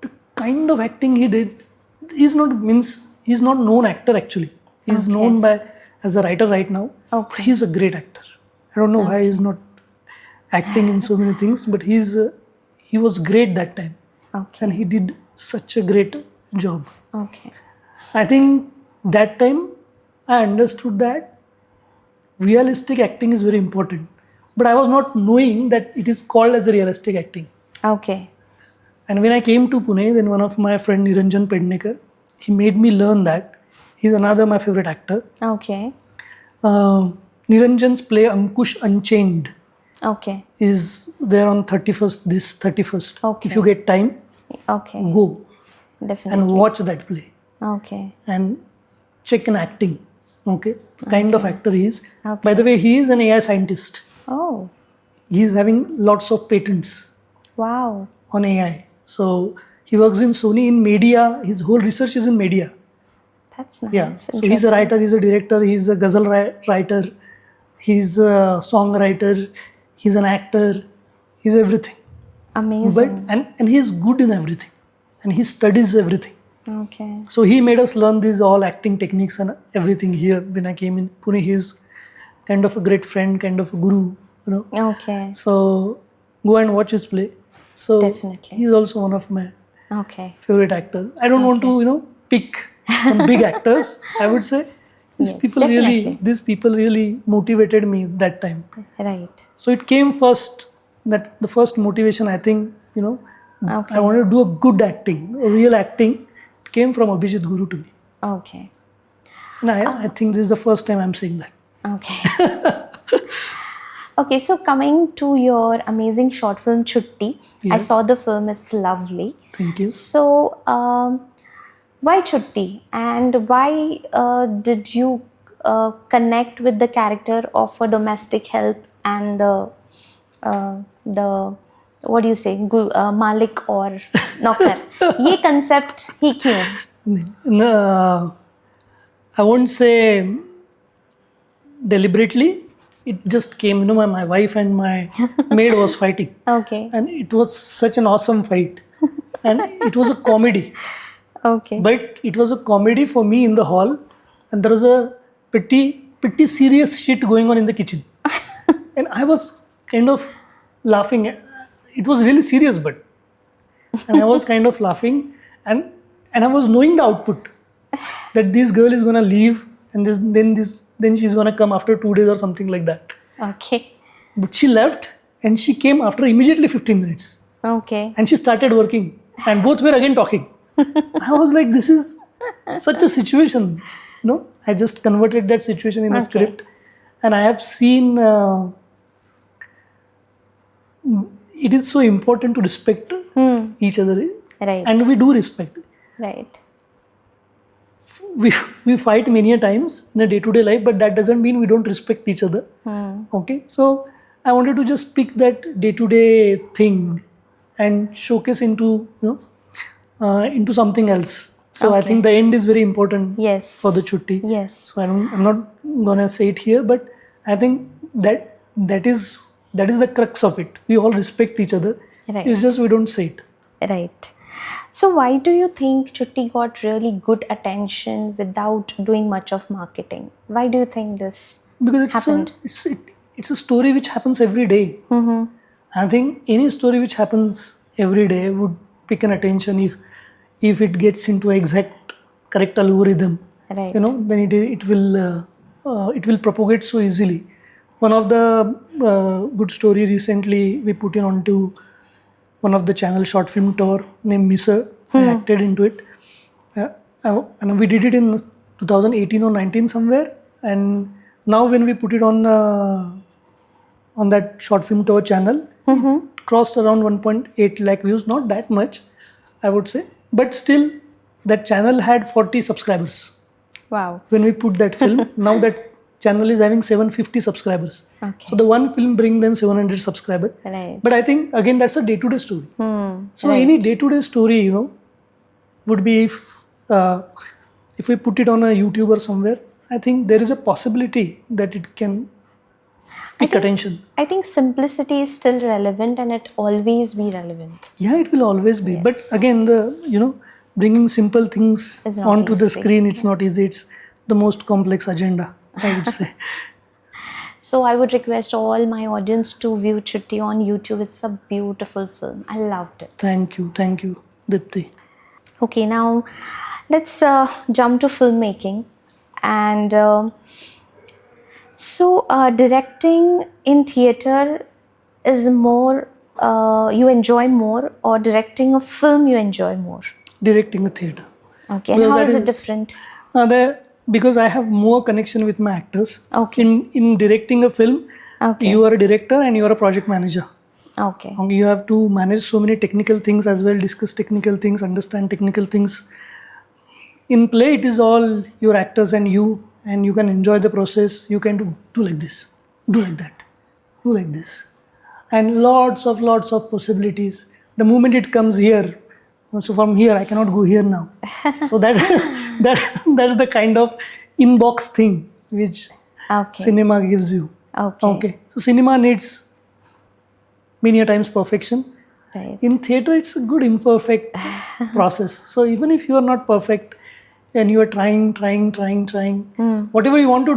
the kind of acting he did, he's not known actor actually. He's Okay. known as a writer right now. Okay. He's a great actor. I don't know why he's not acting in so many things, but he was great that time, Okay. and he did such a great job. Okay. I think that time I understood that realistic acting is very important, but I was not knowing that it is called as a realistic acting. Okay. And when I came to Pune, then one of my friend Niranjan Pednekar, he made me learn that. He's another my favorite actor. Okay. Niranjan's play Ankush Unchained Okay. is there on 31st. Okay. If you get time, Okay. go Definitely. and watch that play Okay. and check in acting. Okay, the kind of actor he is. Okay. By the way, he is an AI scientist. Oh. He is having lots of patents Wow. on AI. So he works in Sony in media. His whole research is in media. That's nice. Yeah. So he's a Interesting. writer, he's a director, he's a ghazal writer, he's a songwriter, he's an actor, he's everything. Amazing. But and he's good in everything, and he studies everything. Okay. So he made us learn these all acting techniques and everything here when I came in Pune. He's kind of a great friend, kind of a guru, Okay. So go and watch his play. So Definitely. he's also one of my Okay. favorite actors. I don't want to, pick some big actors. I would say Yes, definitely. these people really motivated me that time. Right. So it came first, that the first motivation, I think, Okay. I wanted to do a good acting, a real acting. It came from Abhijit Guru to me. Okay. And I think this is the first time I'm saying that. Okay. Okay, so coming to your amazing short film Chutti, I Yeah. saw the film, it's lovely. Thank you. So, why Chutti, and why did you connect with the character of a domestic help and the what do you say, Malik or Nokar? ये concept ही क्यों? No, I won't say deliberately. It just came, my wife and my maid was fighting. Okay. And it was such an awesome fight. And it was a comedy. Okay. But it was a comedy for me in the hall. And there was a pretty serious shit going on in the kitchen. And I was kind of laughing. It was really serious, and I was kind of laughing, and I was knowing the output, that this girl is gonna leave, and then she's gonna come after 2 days or something like that. Okay. But she left, and she came after immediately 15 minutes, Okay. and she started working, and both were again talking. I was like, this is such a situation. I just converted that situation in a Okay. script, and I have seen. It is so important to respect each other, Right. and we do respect. Right. We fight many a times in a day-to-day life, but that doesn't mean we don't respect each other. Okay, so I wanted to just pick that day-to-day thing and showcase into into something else. So I Okay. think the end is very important Yes. for the chutti. Yes. So I'm not gonna say it here, but I think that is the crux of it. We all respect each other. Right. It's just we don't say it. Right. So why do you think Chutti got really good attention without doing much of marketing? Why do you think this Because happened? it's a story which happens every day. Mm-hmm. I think any story which happens every day would pick an attention if it gets into exact correct algorithm. Right. Then it will propagate so easily. One of the good story recently we put in onto one of the channel short film tour named Misser. I acted into it, and we did it in 2018 or 19 somewhere. And now when we put it on that short film tour channel, it crossed around 1.8 lakh views. Not that much, I would say, but still that channel had 40 subscribers Wow. when we put that film. Now that channel is having 750 subscribers. Okay. So the one film bring them 700 subscribers. Right. But I think again that's a day-to-day story. So Right. any day-to-day story, would be if we put it on a YouTube or somewhere, I think there is a possibility that it can pick attention. I think simplicity is still relevant and it always be relevant. Yeah, it will always be. But again, bringing simple things It's not onto the easy. screen, it's not easy. It's the most complex agenda, I would say. So I would request all my audience to view Chutti on YouTube. It's a beautiful film. I loved it. Thank you, Dipti. Okay, now let's jump to filmmaking. And directing in theater is more, you enjoy more, or directing a film you enjoy more? Directing a theater. Okay, and Because how that is is- it different? Because I have more connection with my actors. Okay. In directing a film, Okay. you are a director and you are a project manager. Okay. You have to manage so many technical things as well, discuss technical things, understand technical things. In play, it is all your actors and you can enjoy the process. You can do like this, do like that, do like this, and lots of possibilities. The moment it comes here, so from here I cannot go here now. So that's the kind of inbox thing which Okay. cinema gives you. Okay. Okay, so cinema needs many a times perfection. Right. In theater, it's a good imperfect process. So even if you are not perfect and you are trying, whatever you want to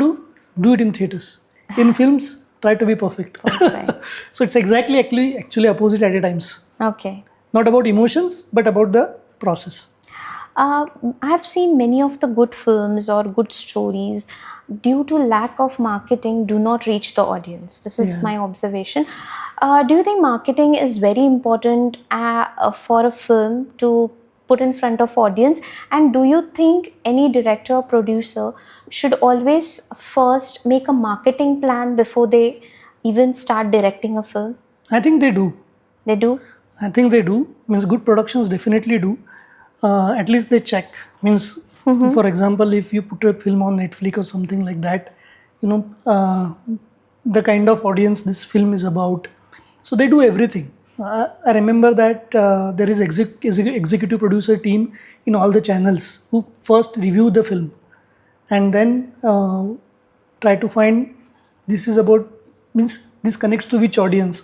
do it in theaters. In films, try to be perfect. Okay. So it's actually opposite at times. Okay. Not about emotions, but about the process. I have seen many of the good films or good stories, due to lack of marketing, do not reach the audience. This is Yeah. my observation. Do you think marketing is very important for a film to put in front of audience? And do you think any director or producer should always first make a marketing plan before they even start directing a film? I think they do. They do? Means good productions definitely do. At least they check. Means, for example, if you put a film on Netflix or something like that, the kind of audience this film is about. So they do everything. I remember that there is executive producer team in all the channels who first review the film and then try to find this is about, means this connects to which audience,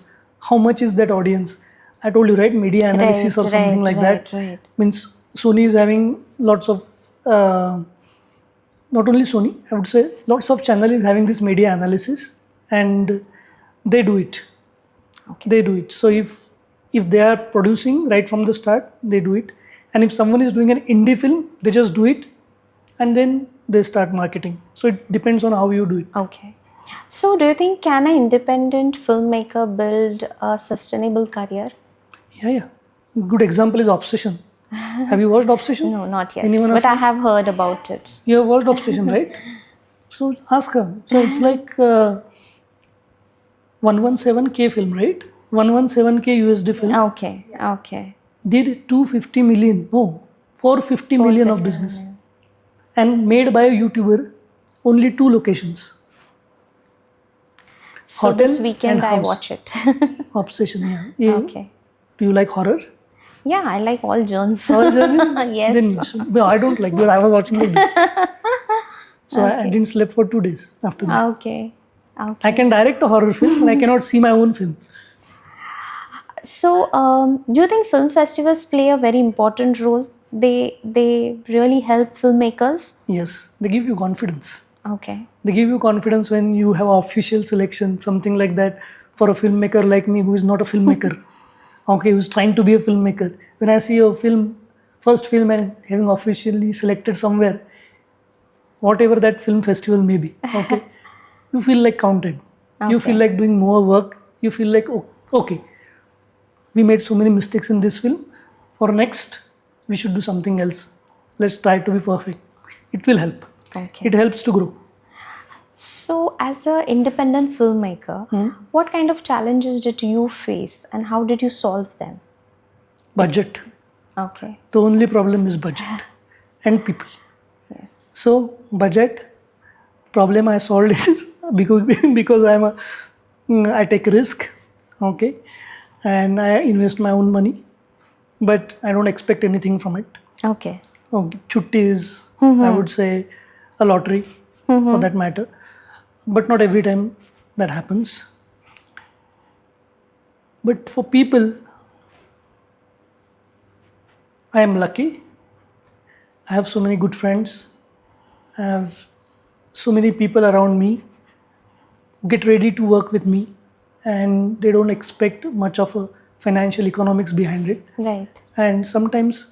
how much is that audience. I told you, right, media analysis or something like that. Right. Means Sony is having lots of, not only Sony, I would say lots of channel is having this media analysis, and they do it. Okay. They do it. So if they are producing right from the start, they do it. And if someone is doing an indie film, they just do it, and then they start marketing. So it depends on how you do it. Okay. So, do you think can an independent filmmaker build a sustainable career? Yeah. Good example is Obsession. Have you watched Obsession? No, not yet. Anyone of But I you? have heard about it. You have watched Obsession, right? So ask her. So it's like 117K film, right? 117K USD film. Okay. Did 250 million, no, 450 million of business. And made by a YouTuber, only 2 locations. So Hotel this weekend and I house. watch it. Obsession, yeah. Okay. Do you like horror? Yeah, I like all genres. Horror genre? Yes. Then, no, I don't like, but I was watching like this. So I didn't sleep for 2 days after that. Okay. I can direct a horror film, but I cannot see my own film. So, do you think film festivals play a very important role? They really help filmmakers. Yes, they give you confidence. Okay. They give you confidence when you have official selection, something like that, for a filmmaker like me who is not a filmmaker. Okay, who's trying to be a filmmaker. When I see a film, first film and having officially selected somewhere, whatever that film festival may be, okay, you feel like counted. You feel like doing more work. You feel like, okay, we made so many mistakes in this film. For next, we should do something else. Let's try to be perfect. It will help. Okay. It helps to grow. So, as an independent filmmaker, what kind of challenges did you face and how did you solve them? Budget. Okay. The only problem is budget and people. Yes. So budget problem I solved is because I take a risk, okay, and I invest my own money, but I don't expect anything from it. Okay. Okay, chutti is, I would say, a lottery for that matter, but not every time that happens. But for people, I am lucky. I have so many good friends. I have so many people around me get ready to work with me, and they don't expect much of a financial economics behind it. Right. And sometimes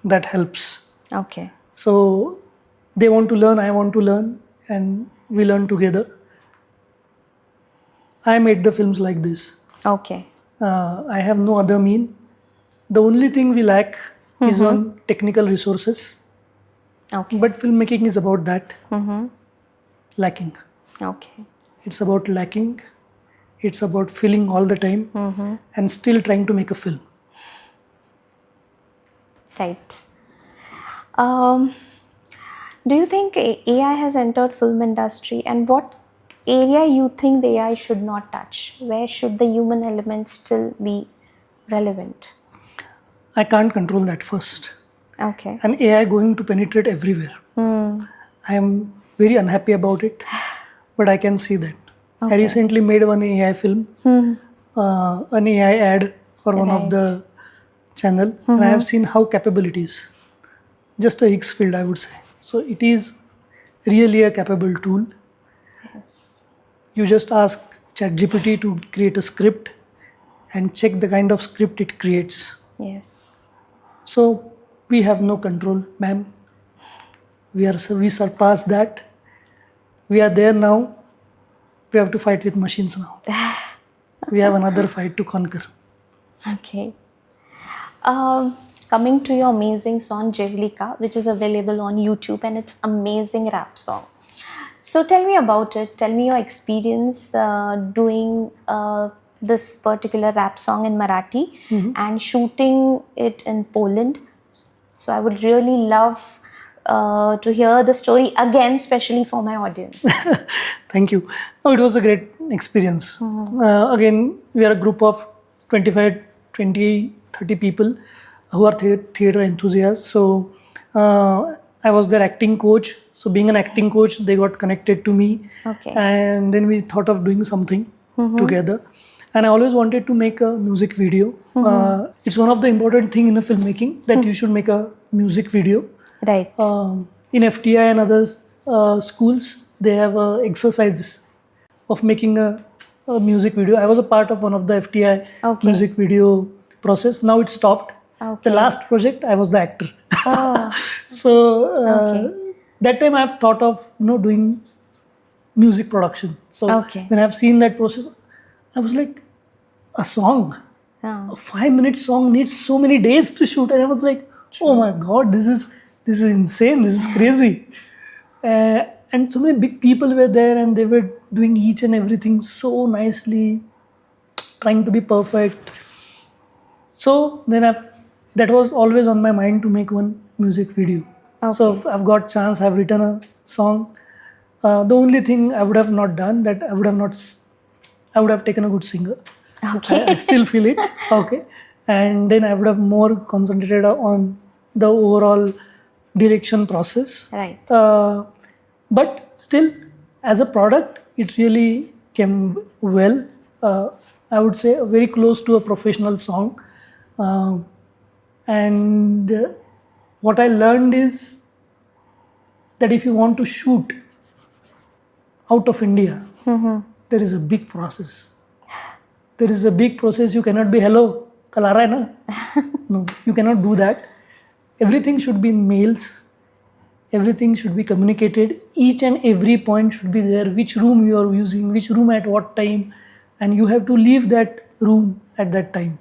that helps. Okay. So they want to learn, I want to learn, and we learn together. I made the films like this. Okay. I have no other mean. The only thing we lack is on technical resources. Okay. But filmmaking is about that. Lacking. Okay. It's about lacking. It's about feeling all the time and still trying to make a film. Right. Do you think AI has entered film industry, and what area you think the AI should not touch? Where should the human element still be relevant? I can't control that first. Okay. And AI going to penetrate everywhere. I am very unhappy about it, but I can see that. I recently made one AI film, an AI ad for one of the channel, and I have seen how capable it is. Just a Higgs field, I would say. So it is really a capable tool. Yes. You just ask ChatGPT to create a script and check the kind of script it creates. Yes. So we have no control, ma'am. We surpassed that. We are there now. We have to fight with machines now. We have another fight to conquer. Okay. Coming to your amazing song Jevalika, which is available on YouTube, and it's amazing rap song. So tell me about it. Tell me your experience doing this particular rap song in Marathi and shooting it in Poland. So I would really love to hear the story again, especially for my audience. Thank you. Oh, it was a great experience. Again, we are a group of 25, 20, 30 people who are theater enthusiasts. So I was their acting coach. So being an acting coach, they got connected to me, Okay. and then we thought of doing something together. And I always wanted to make a music video. It's one of the important thing in a filmmaking that you should make a music video. Right. In FTI and others schools, they have exercises of making a music video. I was a part of one of the FTI Okay. music video process. Now it stopped. Okay. The last project, I was the actor. Oh. So Okay. that time I've thought of doing music production. So Okay. when I've seen that process, I was like, a song, Oh. a 5-minute song needs so many days to shoot, and I was like, oh my god, this is insane, this is crazy. And so many big people were there, and they were doing each and everything so nicely, trying to be perfect. So then that was always on my mind to make one music video. So Okay. if I've got chance, I've written a song. The only thing I would have not done, that I would have taken a good singer. Okay. I still feel it. Okay. And then I would have more concentrated on the overall direction process. Right. But still, as a product, it really came well. I would say very close to a professional song. And what I learned is that if you want to shoot out of India, there is a big process. There is a big process. You cannot be, hello, kal aa raha hai na? No, you cannot do that. Everything should be in mails. Everything should be communicated. Each and every point should be there. Which room you are using, which room at what time, and you have to leave that room at that time.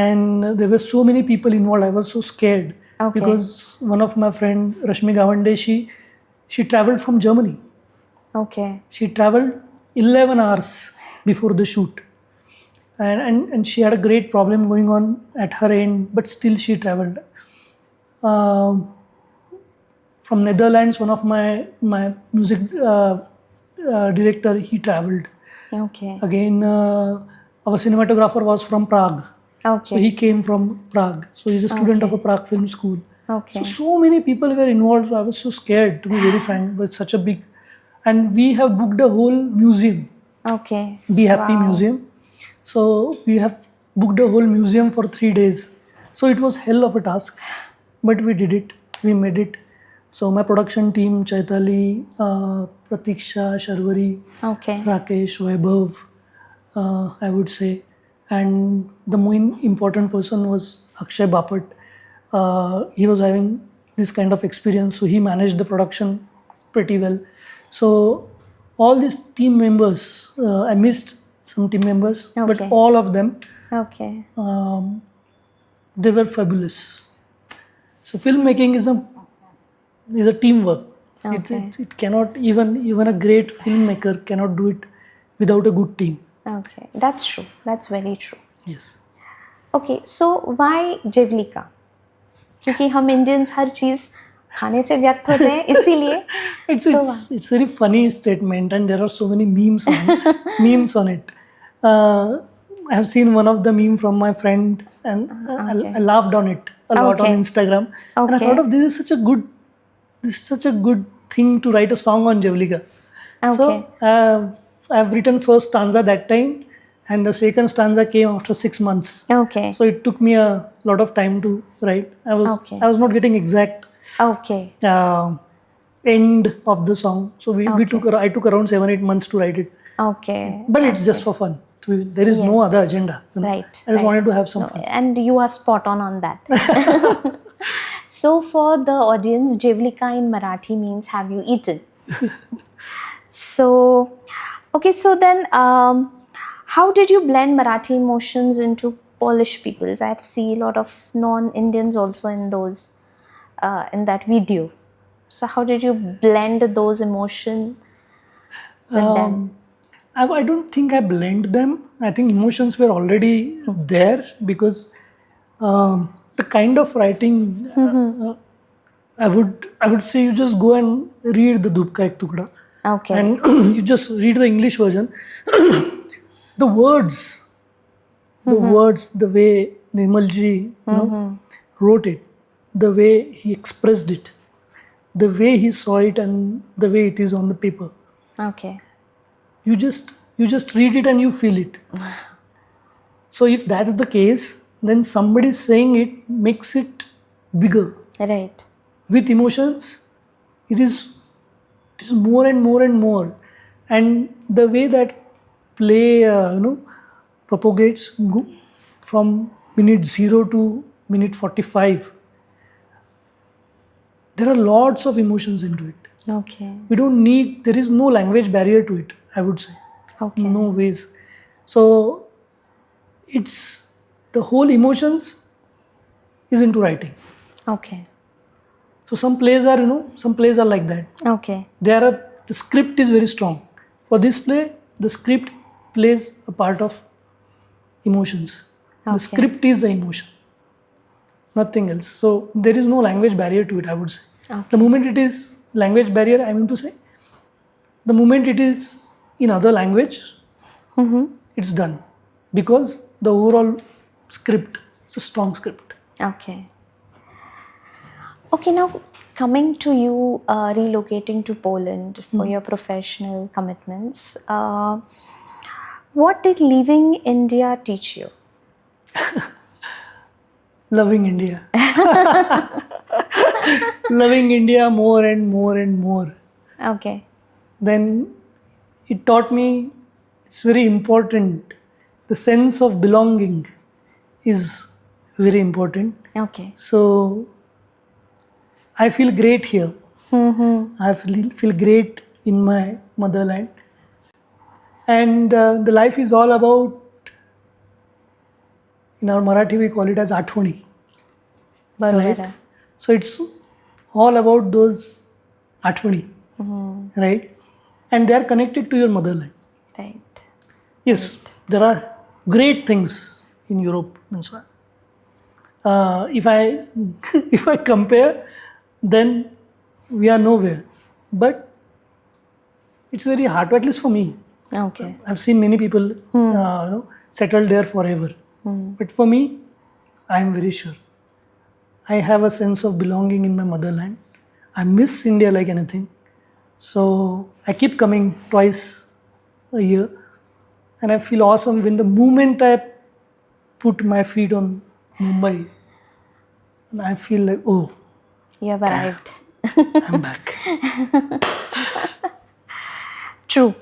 And there were so many people involved. I was so scared Okay. because one of my friend, Rashmi Gawande, she traveled from Germany. Okay. She traveled 11 hours before the shoot. And she had a great problem going on at her end, but still she traveled. From Netherlands, one of my music director, he traveled. Okay. Again, our cinematographer was from Prague. Okay. So he came from Prague. So he's a student of a Prague film school. Okay. So many people were involved. So I was so scared, to be very frank, but such a big. And we have booked a whole museum. Okay. Be Happy Wow. Museum. So we have booked a whole museum for 3 days. So it was hell of a task, but we did it. We made it. So my production team, Chaitali, Pratiksha, Sharwari, Okay. Rakesh, Vaibhav, I would say. And the main important person was Akshay Bapat. He was having this kind of experience, so he managed the production pretty well. So all these team members, I missed some team members, but Okay. all of them, Okay. they were fabulous. So filmmaking is a teamwork. Okay. It cannot, even a great filmmaker cannot do it without a good team. Okay. That's true. That's very true. Yes. Okay. So why जेवलिका? क्योंकि हम Indians हर चीज खाने से व्यक्त होते हैं इसीलिए. It's very funny statement, and there are so many memes on it. I have seen one of the meme from my friend, and Okay. I laughed on it a lot Okay. on Instagram. And I Okay. thought of this is such a good thing to write a song on Javlika. Okay. So I've written first stanza that time, and the second stanza came after 6 months. Okay. So it took me a lot of time to write. Okay. I was not getting exact Okay. end of the song. So Okay. I took around 7-8 months to write it. Okay. But it's just for fun. There is no Yes. other agenda. Right. I just wanted to have some No, fun. and you are spot on that. So for the audience, Jevlika in Marathi means have you eaten? So, okay, so then how did you blend Marathi emotions into Polish people's? I see a lot of non-Indians also in those, in that video. So how did you blend those emotions with them? I don't think I blend them. I think emotions were already there because the kind of writing I would say you just go and read the Dubka Ek Tukda, Okay. and you just read the English version. The words, the way Nimalji wrote it, the way he expressed it, the way he saw it and the way it is on the paper. Okay. You just read it and you feel it. So if that's the case, then somebody saying it makes it bigger. Right. With emotions, it is more and more and more. And the way that play propagates from minute 0 to minute 45, there are lots of emotions into it. Okay. There is no language barrier to it, I would say. Okay. No ways. So it's the whole emotions is into writing. Okay. So some plays are like that. Okay. The script is very strong. For this play, the script plays a part of emotions. The Okay. script is the emotion, nothing else. So there is no language barrier to it, I would say. Okay. The moment it is language barrier, I mean to say, the moment it is in other language, it's done. Because the overall script is a strong script. Okay. Okay, now coming to you relocating to Poland for your professional commitments, what did leaving India teach you? Loving India. Loving India more and more and more. Okay. Then it taught me it's very important. The sense of belonging is very important. Okay. So I feel great here. I feel great in my motherland. And the life is all about, in our Marathi we call it as Athwani. Barobar. Right. So it's all about those Athwani, right? And they are connected to your motherland. Right. Yes, there are great things in Europe and so on. If I compare, then we are nowhere. But it's very hard, at least for me. Okay. I've seen many people settled there forever. But for me, I am very sure. I have a sense of belonging in my motherland. I miss India like anything. So I keep coming twice a year. And I feel awesome when the moment I put my feet on Mumbai. And I feel like, oh, You have arrived. I'm back. True.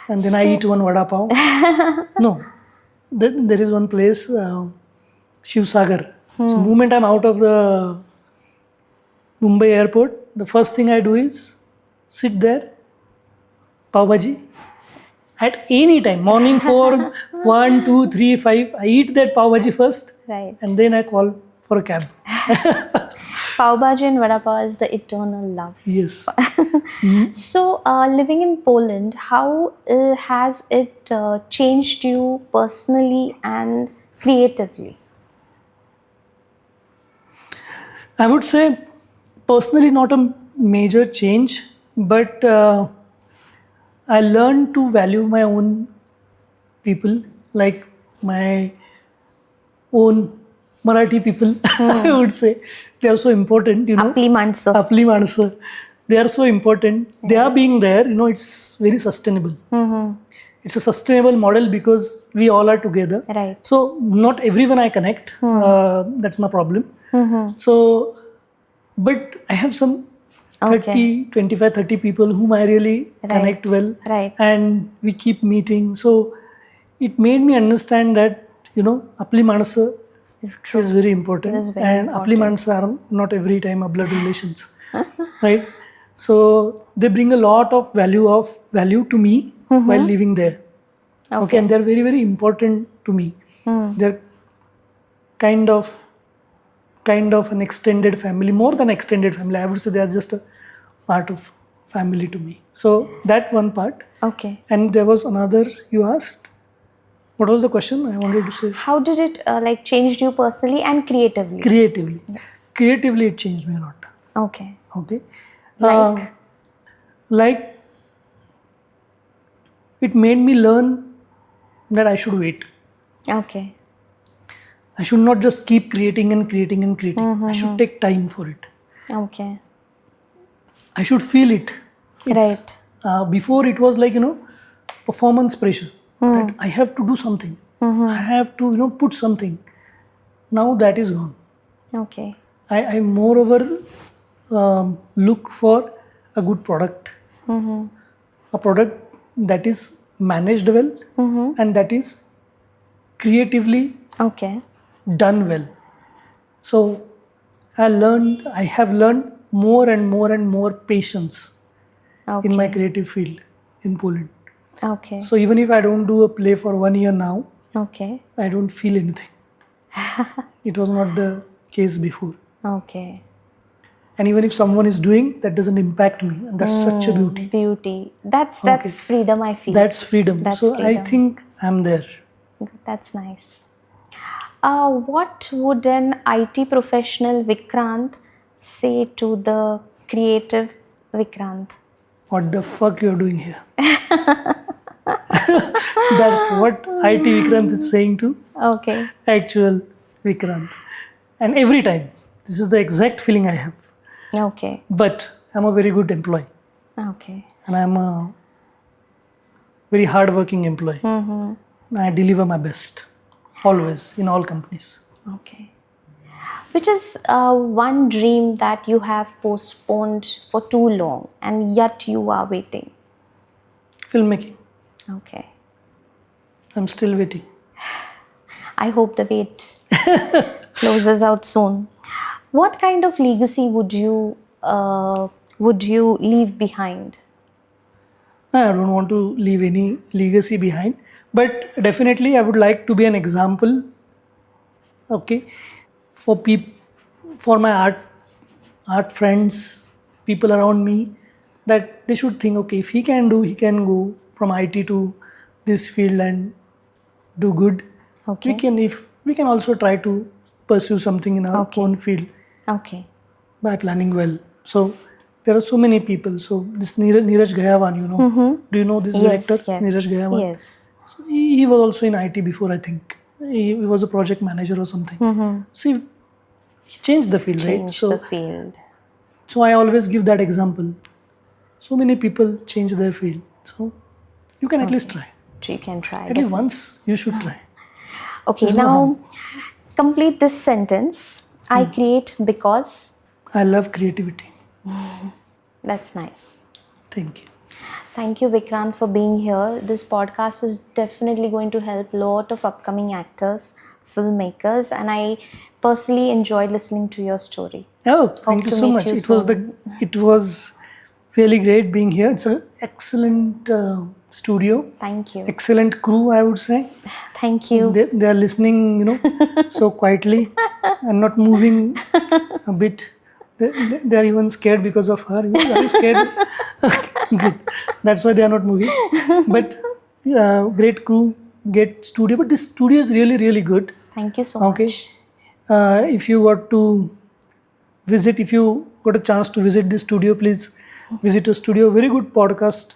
And then I eat one vada pav. No, there is one place, Shiv Sagar. So moment I'm out of the Mumbai airport, the first thing I do is sit there, pav bhaji. At any time, morning 4, 1, 2, 3, 5, I eat that pav bhaji first. Right. And then I call for a cab. Pav Bhaji and Vada Pav is the eternal love. Yes. So, living in Poland, how has it changed you personally and creatively? I would say personally not a major change, but I learned to value my own people, like my own Marathi people, I would say. They are so important, Apli Mansa. Apli Mansa. They are so important. They are being there, it's very sustainable. It's a sustainable model because we all are together. Right. So not everyone I connect. That's my problem. So, but I have some 25, 30 people whom I really connect well. Right. And we keep meeting. So it made me understand that, Apli Manasa is very important. It is very and important. Apli Manasa are not every time a blood relations. Right? So they bring a lot of value to me while living there. Okay. And they're very, very important to me. They're kind of an extended family, more than extended family. I would say they are just a part of family to me. So that one part. Okay. And there was another you asked. What was the question I wanted to say? How did it changed you personally and creatively? Creatively. Yes. Creatively, it changed me a lot. Okay. Okay. Like? It made me learn that I should wait. Okay. I should not just keep creating and creating and creating. I should take time for it. Okay. I should feel it. Right. Before it was like, performance pressure, that I have to do something. I have to, put something. Now that is gone. Okay. I moreover look for a good product, a product that is managed well and that is creatively Okay. done well. So I have learned more and more and more patience in my Okay. creative field in Poland. Okay. So even if I don't do a play for 1 year now, Okay. I don't feel anything. It was not the case before. Okay. And even if someone is doing, that doesn't impact me. And that's such a beauty. Beauty. That's Okay. freedom, I feel. That's freedom. That's So I freedom. think I'm there. That's nice. What would an IT professional Vikrant say to the creative Vikrant? What the fuck you're doing here? That's what IT Vikrant is saying to Okay. actual Vikrant. And every time, this is the exact feeling I have. Okay. But I'm a very good employee. Okay. And I'm a very hardworking employee. I deliver my best. Always, in all companies. Okay. Which is one dream that you have postponed for too long and yet you are waiting? Filmmaking. Okay. I'm still waiting. I hope the wait closes out soon. What kind of legacy would you leave behind? I don't want to leave any legacy behind, but definitely I would like to be an example, okay, for for my art friends, people around me, that they should think, okay, if he can do, he can go from IT to this field and do good. Okay. We can also try to pursue something in our Okay. own field Okay. by planning well. So there are so many people. So this Neeraj Gayawan, do you know this director? Yes. Neeraj Gayawan. Yes. So he was also in IT before, I think. He was a project manager or something. See, he changed the field, right? Change the field. So I always give that example. So many people change their field. So you can at least try. You can try. At least once you should try. Okay, There's no now harm. complete this sentence. I create because. I love creativity. That's nice. Thank you. Thank you, Vikrant, for being here. This podcast is definitely going to help a lot of upcoming actors, filmmakers, and I personally enjoyed listening to your story. Oh, thank you to so meet much. you It was really great being here. It's an excellent studio. Thank you. Excellent crew, I would say. Thank you. They are listening, so quietly and not moving a bit. They are even scared because of her. Are you scared? Okay, good. That's why they are not moving. But great crew, great studio. But this studio is really, really good. Thank you so Okay. much. If you got a chance to visit this studio, please visit a studio. Very good podcast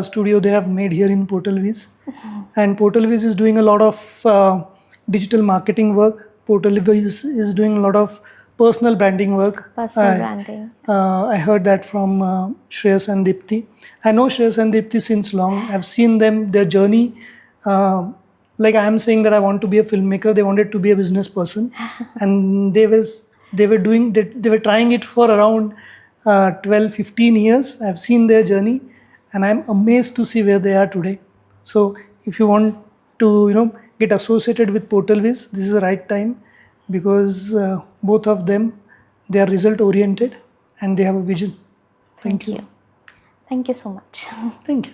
studio they have made here in Portalvis. And Portalvis is doing a lot of digital marketing work. Portalvis is doing a lot of personal branding work. Personal branding. I heard that from Shreyas and Deepthi. I know Shreyas and Deepthi since long. I've seen their journey. Like I am saying that I want to be a filmmaker, they wanted to be a business person, and they were trying it for around 12-15 years. I've seen their journey, and I'm amazed to see where they are today. So if you want to get associated with Portalvis, this is the right time, because both of them, they are result oriented and they have a vision. Thank you. Thank you so much. Thank you.